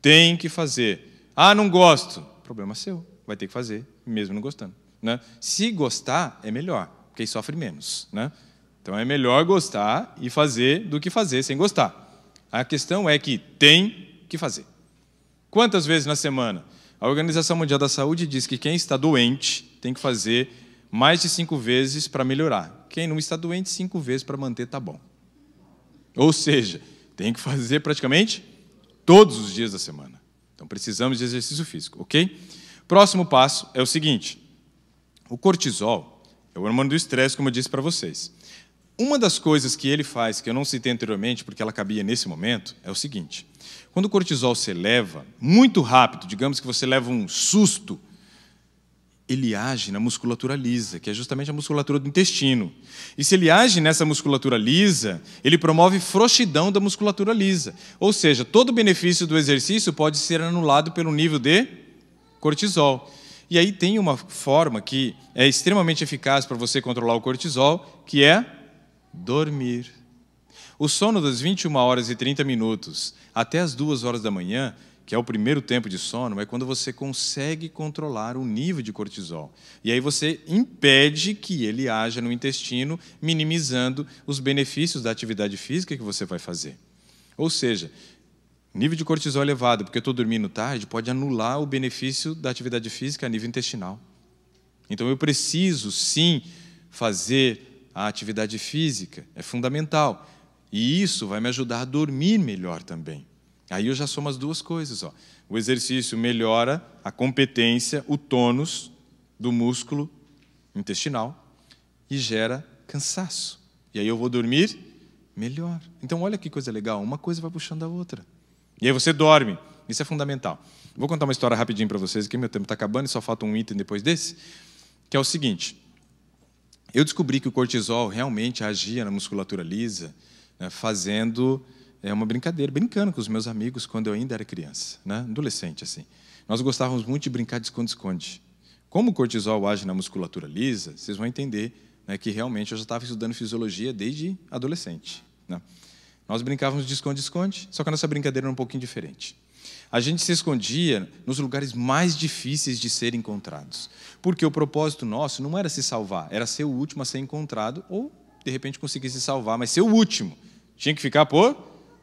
Tem que fazer. Ah, não gosto. Problema seu. Vai ter que fazer, mesmo não gostando. Se gostar, é melhor, porque aí sofre menos. Então é melhor gostar e fazer do que fazer sem gostar. A questão é que tem que fazer. Quantas vezes na semana? A Organização Mundial da Saúde diz que quem está doente tem que fazer mais de 5 vezes para melhorar. Quem não está doente, 5 vezes para manter, tá bom. Ou seja, tem que fazer praticamente todos os dias da semana. Então precisamos de exercício físico, ok? Próximo passo é o seguinte. O cortisol é o hormônio do estresse, como eu disse para vocês. Uma das coisas que ele faz, que eu não citei anteriormente, porque ela cabia nesse momento, é o seguinte. Quando o cortisol se eleva muito rápido, digamos que você leva um susto, ele age na musculatura lisa, que é justamente a musculatura do intestino. E se ele age nessa musculatura lisa, ele promove frouxidão da musculatura lisa. Ou seja, todo o benefício do exercício pode ser anulado pelo nível de cortisol. E aí tem uma forma que é extremamente eficaz para você controlar o cortisol, que é dormir. O sono das 21 horas e 30 minutos até as 2 horas da manhã, que é o primeiro tempo de sono, é quando você consegue controlar o nível de cortisol. E aí você impede que ele haja no intestino, minimizando os benefícios da atividade física que você vai fazer. Ou seja, nível de cortisol elevado, porque eu estou dormindo tarde, pode anular o benefício da atividade física a nível intestinal. Então eu preciso, sim, fazer a atividade física, é fundamental. E isso vai me ajudar a dormir melhor também. Aí eu já somo as duas coisas. O exercício melhora a competência, o tônus do músculo intestinal e gera cansaço. E aí eu vou dormir melhor. Então olha que coisa legal, uma coisa vai puxando a outra. E aí você dorme, isso é fundamental. Vou contar uma história rapidinho para vocês, que meu tempo está acabando e só falta um item depois desse, que é o seguinte. Eu descobri que o cortisol realmente agia na musculatura lisa, fazendo uma brincadeira, brincando com os meus amigos quando eu ainda era criança, adolescente, assim. Nós gostávamos muito de brincar de esconde-esconde. Como o cortisol age na musculatura lisa, vocês vão entender né, que realmente eu já estava estudando fisiologia desde adolescente, né? Nós brincávamos de esconde-esconde, só que a nossa brincadeira era um pouquinho diferente. A gente se escondia nos lugares mais difíceis de serem encontrados, porque o propósito nosso não era se salvar, era ser o último a ser encontrado, ou, de repente, conseguir se salvar, mas ser o último. Tinha que ficar por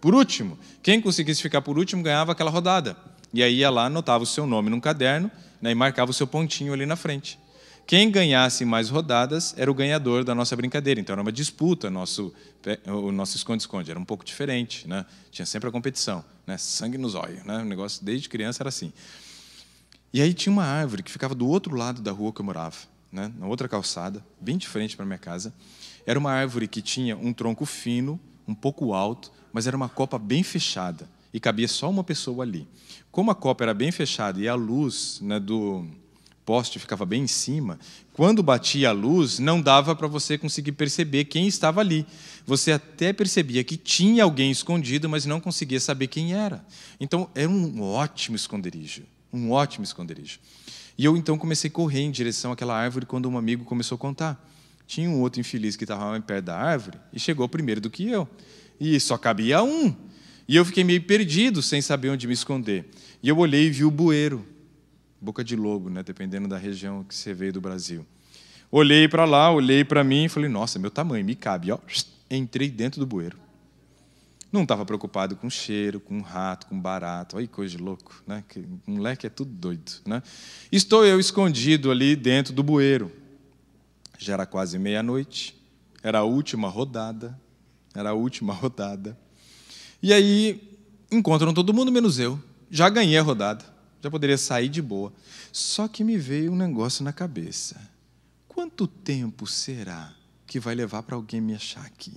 último. Quem conseguisse ficar por último ganhava aquela rodada. E aí ia lá, anotava o seu nome num caderno, né, e marcava o seu pontinho ali na frente. Quem ganhasse mais rodadas era o ganhador da nossa brincadeira. Então, era uma disputa, o nosso esconde-esconde. Era um pouco diferente, né? Tinha sempre a competição, né? Sangue nos olhos, né? O negócio, desde criança, era assim. E aí tinha uma árvore que ficava do outro lado da rua que eu morava, né? Na outra calçada, bem de frente para a minha casa. Era uma árvore que tinha um tronco fino, um pouco alto, mas era uma copa bem fechada, e cabia só uma pessoa ali. Como a copa era bem fechada e a luz, né, do poste ficava bem em cima, quando batia a luz, não dava para você conseguir perceber quem estava ali. Você até percebia que tinha alguém escondido, mas não conseguia saber quem era. Então, era um ótimo esconderijo, um ótimo esconderijo. E eu, então, comecei a correr em direção àquela árvore quando um amigo começou a contar. Tinha um outro infeliz que estava mais perto da árvore e chegou primeiro do que eu. E só cabia um. E eu fiquei meio perdido, sem saber onde me esconder. E eu olhei e vi o bueiro. Boca de lobo, né? Dependendo da região que você veio do Brasil. Olhei para lá, olhei para mim e falei, nossa, meu tamanho, me cabe. Ó, entrei dentro do bueiro. Não estava preocupado com cheiro, com rato, com barato. Olha que coisa de louco, né? Que moleque é tudo doido, né? Estou eu escondido ali dentro do bueiro. Já era quase meia-noite. Era a última rodada. E aí, encontram todo mundo, menos eu. Já ganhei a rodada. Já poderia sair de boa. Só que me veio um negócio na cabeça. Quanto tempo será que vai levar para alguém me achar aqui?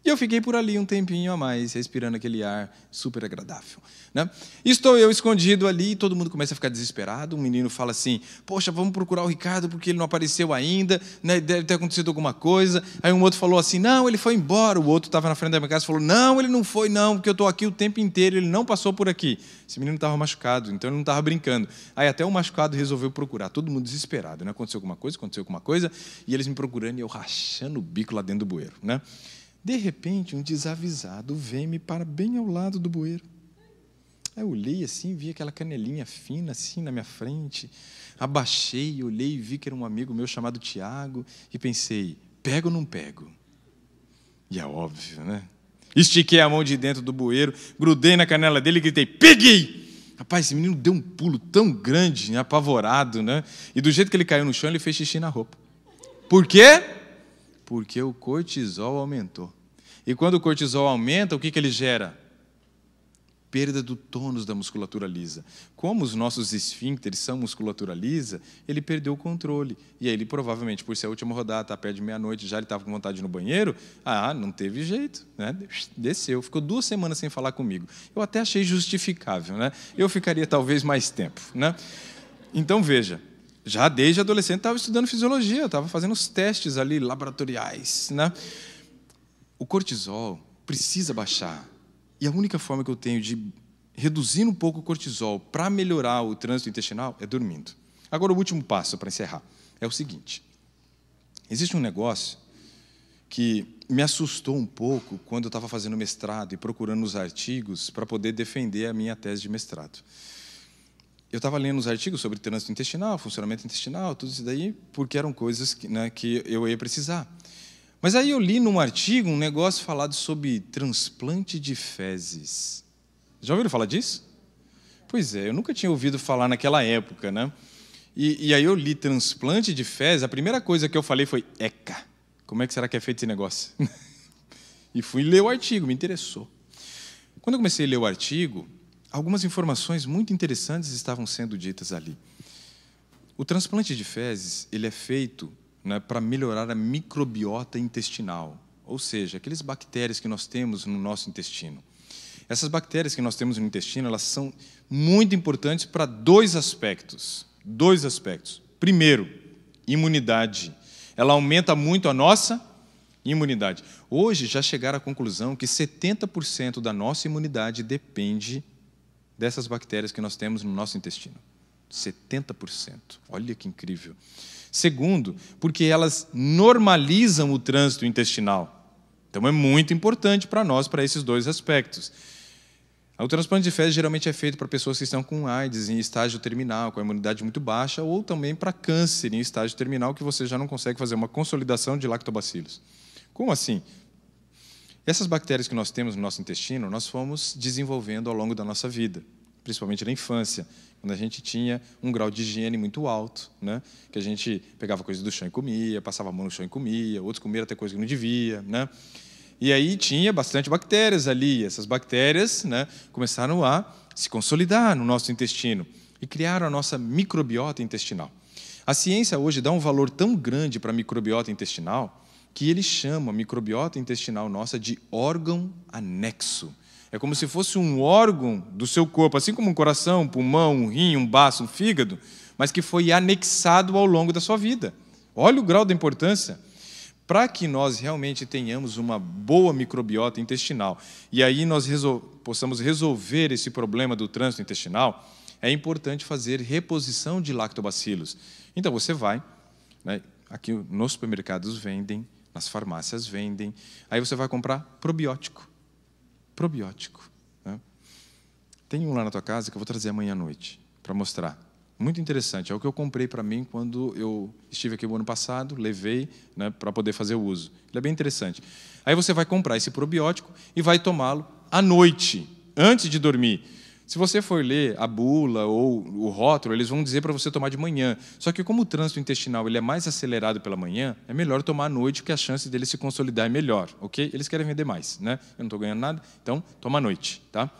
E eu fiquei por ali um tempinho a mais, respirando aquele ar super agradável, né? Estou eu escondido ali, todo mundo começa a ficar desesperado. Um menino fala assim, poxa, vamos procurar o Ricardo porque ele não apareceu ainda, né? Deve ter acontecido alguma coisa. Aí um outro falou assim, não, ele foi embora. O outro estava na frente da minha casa e falou, não, ele não foi não, porque eu estou aqui o tempo inteiro, ele não passou por aqui. Esse menino estava machucado, então ele não estava brincando. Aí até o machucado resolveu procurar, todo mundo desesperado, né? Aconteceu alguma coisa, e eles me procurando e eu rachando o bico lá dentro do bueiro, né? De repente, um desavisado vem me para bem ao lado do bueiro. Aí eu olhei assim, vi aquela canelinha fina assim na minha frente. Abaixei, olhei e vi que era um amigo meu chamado Tiago e pensei, pego ou não pego? E é óbvio, né? Estiquei a mão de dentro do bueiro, grudei na canela dele e gritei, peguei! Rapaz, esse menino deu um pulo tão grande, apavorado, né? E do jeito que ele caiu no chão, ele fez xixi na roupa. Por quê? Porque o cortisol aumentou. E quando o cortisol aumenta, o que ele gera? Perda do tônus da musculatura lisa. Como os nossos esfíncteres são musculatura lisa, ele perdeu o controle. E aí ele provavelmente, por ser a última rodada, está perto de meia-noite, já ele estava com vontade de ir no banheiro, não teve jeito, né? Desceu, ficou 2 semanas sem falar comigo. Eu até achei justificável, né? Eu ficaria talvez mais tempo, né? Então, veja, já desde adolescente estava estudando fisiologia, estava fazendo os testes ali laboratoriais, né? O cortisol precisa baixar. E a única forma que eu tenho de reduzir um pouco o cortisol para melhorar o trânsito intestinal é dormindo. Agora, o último passo para encerrar é o seguinte. Existe um negócio que me assustou um pouco quando eu estava fazendo mestrado e procurando os artigos para poder defender a minha tese de mestrado. Eu estava lendo os artigos sobre trânsito intestinal, funcionamento intestinal, tudo isso daí, porque eram coisas que eu ia precisar. Mas aí eu li num artigo um negócio falado sobre transplante de fezes. Já ouviram falar disso? Pois é, eu nunca tinha ouvido falar naquela época, né? E aí eu li transplante de fezes, a primeira coisa que eu falei foi, eca, como é que será que é feito esse negócio? E fui ler o artigo, me interessou. Quando eu comecei a ler o artigo, algumas informações muito interessantes estavam sendo ditas ali. O transplante de fezes, ele é feito, né, para melhorar a microbiota intestinal, ou seja, aquelas bactérias que nós temos no nosso intestino. Essas bactérias que nós temos no intestino, elas são muito importantes para 2 aspectos. 2 aspectos. Primeiro, imunidade. Ela aumenta muito a nossa imunidade. Hoje já chegaram à conclusão que 70% da nossa imunidade depende dessas bactérias que nós temos no nosso intestino. 70%. Olha que incrível. Segundo, porque elas normalizam o trânsito intestinal. Então, é muito importante para nós, para esses dois aspectos. O transplante de fezes geralmente é feito para pessoas que estão com AIDS em estágio terminal, com a imunidade muito baixa, ou também para câncer em estágio terminal, que você já não consegue fazer uma consolidação de lactobacilos. Como assim? Essas bactérias que nós temos no nosso intestino, nós fomos desenvolvendo ao longo da nossa vida, principalmente na infância, quando a gente tinha um grau de higiene muito alto, né? Que a gente pegava coisas do chão e comia, passava a mão no chão e comia, outros comiam até coisa que não devia, né? E aí tinha bastante bactérias ali. Essas bactérias, né, começaram a se consolidar no nosso intestino e criaram a nossa microbiota intestinal. A ciência hoje dá um valor tão grande para a microbiota intestinal que ele chama a microbiota intestinal nossa de órgão anexo. É como se fosse um órgão do seu corpo, assim como um coração, um pulmão, um rim, um baço, um fígado, mas que foi anexado ao longo da sua vida. Olha o grau da importância. Para que nós realmente tenhamos uma boa microbiota intestinal e aí nós possamos resolver esse problema do trânsito intestinal, é importante fazer reposição de lactobacilos. Então, você vai, né, aqui nos supermercados vendem, nas farmácias vendem, aí você vai comprar probiótico. Probiótico. Né? Tem um lá na tua casa que eu vou trazer amanhã à noite para mostrar. Muito interessante, é o que eu comprei para mim quando eu estive aqui no ano passado, levei, né, para poder fazer o uso. Ele é bem interessante. Aí você vai comprar esse probiótico e vai tomá-lo à noite, antes de dormir. Se você for ler a bula ou o rótulo, eles vão dizer para você tomar de manhã. Só que como o trânsito intestinal ele é mais acelerado pela manhã, é melhor tomar à noite, porque a chance dele se consolidar é melhor, ok? Eles querem vender mais, né? Eu não estou ganhando nada, então toma à noite, tá?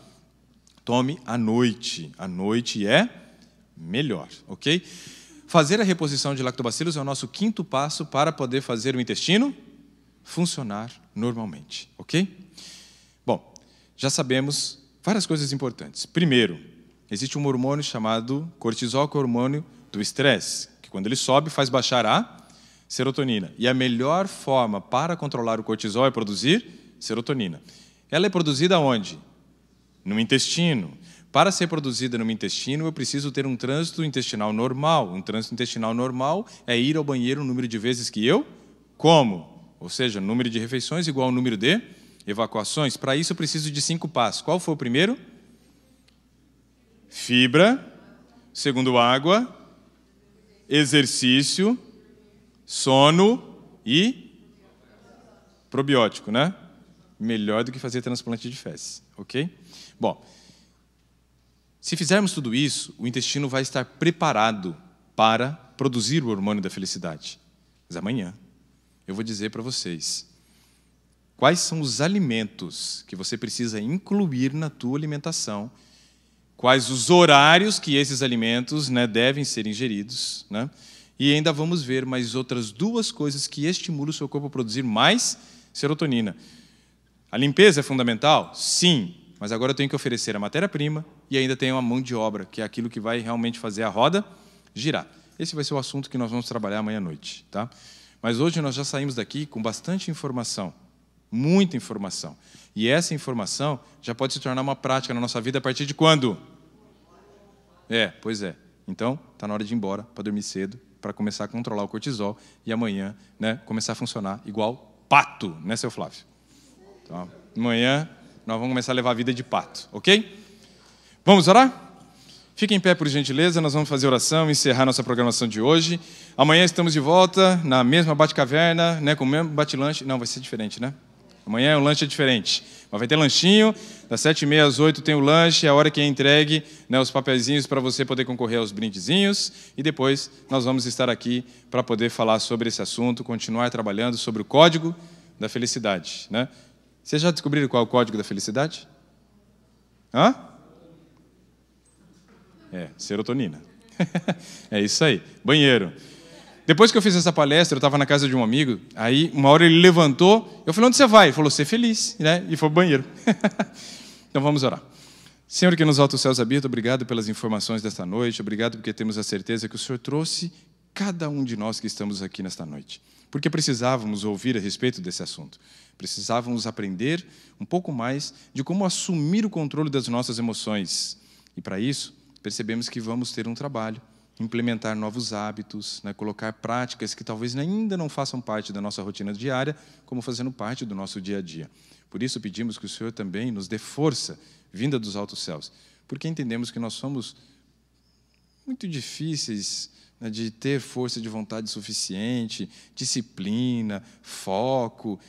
Tome à noite. À noite é melhor, ok? Fazer a reposição de lactobacilos é o nosso quinto passo para poder fazer o intestino funcionar normalmente, ok? Bom, já sabemos várias coisas importantes. Primeiro, existe um hormônio chamado cortisol, que é o hormônio do estresse, que quando ele sobe faz baixar a serotonina. E a melhor forma para controlar o cortisol é produzir serotonina. Ela é produzida onde? No intestino. Para ser produzida no intestino, eu preciso ter um trânsito intestinal normal. Um trânsito intestinal normal é ir ao banheiro o número de vezes que eu como. Ou seja, número de refeições igual ao número de evacuações. Para isso, eu preciso de 5 passos. Qual foi o primeiro? Fibra. Segundo, água. Exercício. Sono e probiótico, né? Melhor do que fazer transplante de fezes, ok? Bom, se fizermos tudo isso, o intestino vai estar preparado para produzir o hormônio da felicidade. Mas amanhã eu vou dizer para vocês quais são os alimentos que você precisa incluir na tua alimentação, quais os horários que esses alimentos, né, devem ser ingeridos, né? E ainda vamos ver mais outras 2 coisas que estimulam o seu corpo a produzir mais serotonina. A limpeza é fundamental? Sim. Mas agora eu tenho que oferecer a matéria-prima e ainda tenho a mão de obra, que é aquilo que vai realmente fazer a roda girar. Esse vai ser o assunto que nós vamos trabalhar amanhã à noite, tá? Mas hoje nós já saímos daqui com bastante informação, muita informação. E essa informação já pode se tornar uma prática na nossa vida a partir de quando? Pois é. Então, está na hora de ir embora para dormir cedo, para começar a controlar o cortisol e amanhã, né, começar a funcionar igual pato, né, seu Flávio? Então, amanhã nós vamos começar a levar a vida de pato, ok? Vamos orar? Fiquem em pé, por gentileza, nós vamos fazer oração e encerrar nossa programação de hoje. Amanhã estamos de volta, na mesma bate-caverna, né, com o mesmo bate-lanche. Não, vai ser diferente, né? Amanhã o lanche é diferente. Mas vai ter lanchinho, das 7h30 às 8h tem o lanche, é a hora que é entregue, né, os papeizinhos para você poder concorrer aos brindezinhos. E depois nós vamos estar aqui para poder falar sobre esse assunto, continuar trabalhando sobre o código da felicidade, né? Vocês já descobriram qual é o código da felicidade? Hã? Serotonina. É isso aí. Banheiro. Depois que eu fiz essa palestra, eu estava na casa de um amigo, aí uma hora ele levantou, eu falei, onde você vai? Ele falou, ser feliz, né? E foi ao banheiro. Então vamos orar. Senhor que nos altos céus habita, obrigado pelas informações desta noite, obrigado porque temos a certeza que o Senhor trouxe cada um de nós que estamos aqui nesta noite. Porque precisávamos ouvir a respeito desse assunto. Precisávamos aprender um pouco mais de como assumir o controle das nossas emoções. E para isso, percebemos que vamos ter um trabalho, implementar novos hábitos, né, colocar práticas que talvez ainda não façam parte da nossa rotina diária, como fazendo parte do nosso dia a dia. Por isso pedimos que o Senhor também nos dê força, vinda dos altos céus, porque entendemos que nós somos muito difíceis, né, de ter força de vontade suficiente, disciplina, foco.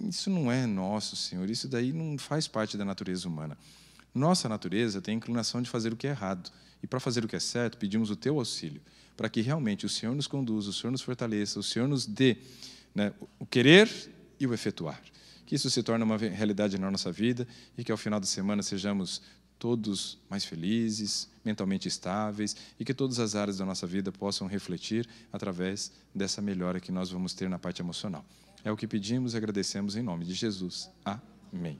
Isso não é nosso, Senhor. Isso daí não faz parte da natureza humana. Nossa natureza tem a inclinação de fazer o que é errado. E para fazer o que é certo, pedimos o teu auxílio, para que realmente o Senhor nos conduza, o Senhor nos fortaleça, o Senhor nos dê, né, o querer e o efetuar. Que isso se torne uma realidade na nossa vida e que ao final da semana sejamos todos mais felizes, mentalmente estáveis e que todas as áreas da nossa vida possam refletir através dessa melhora que nós vamos ter na parte emocional. É o que pedimos e agradecemos em nome de Jesus. Amém.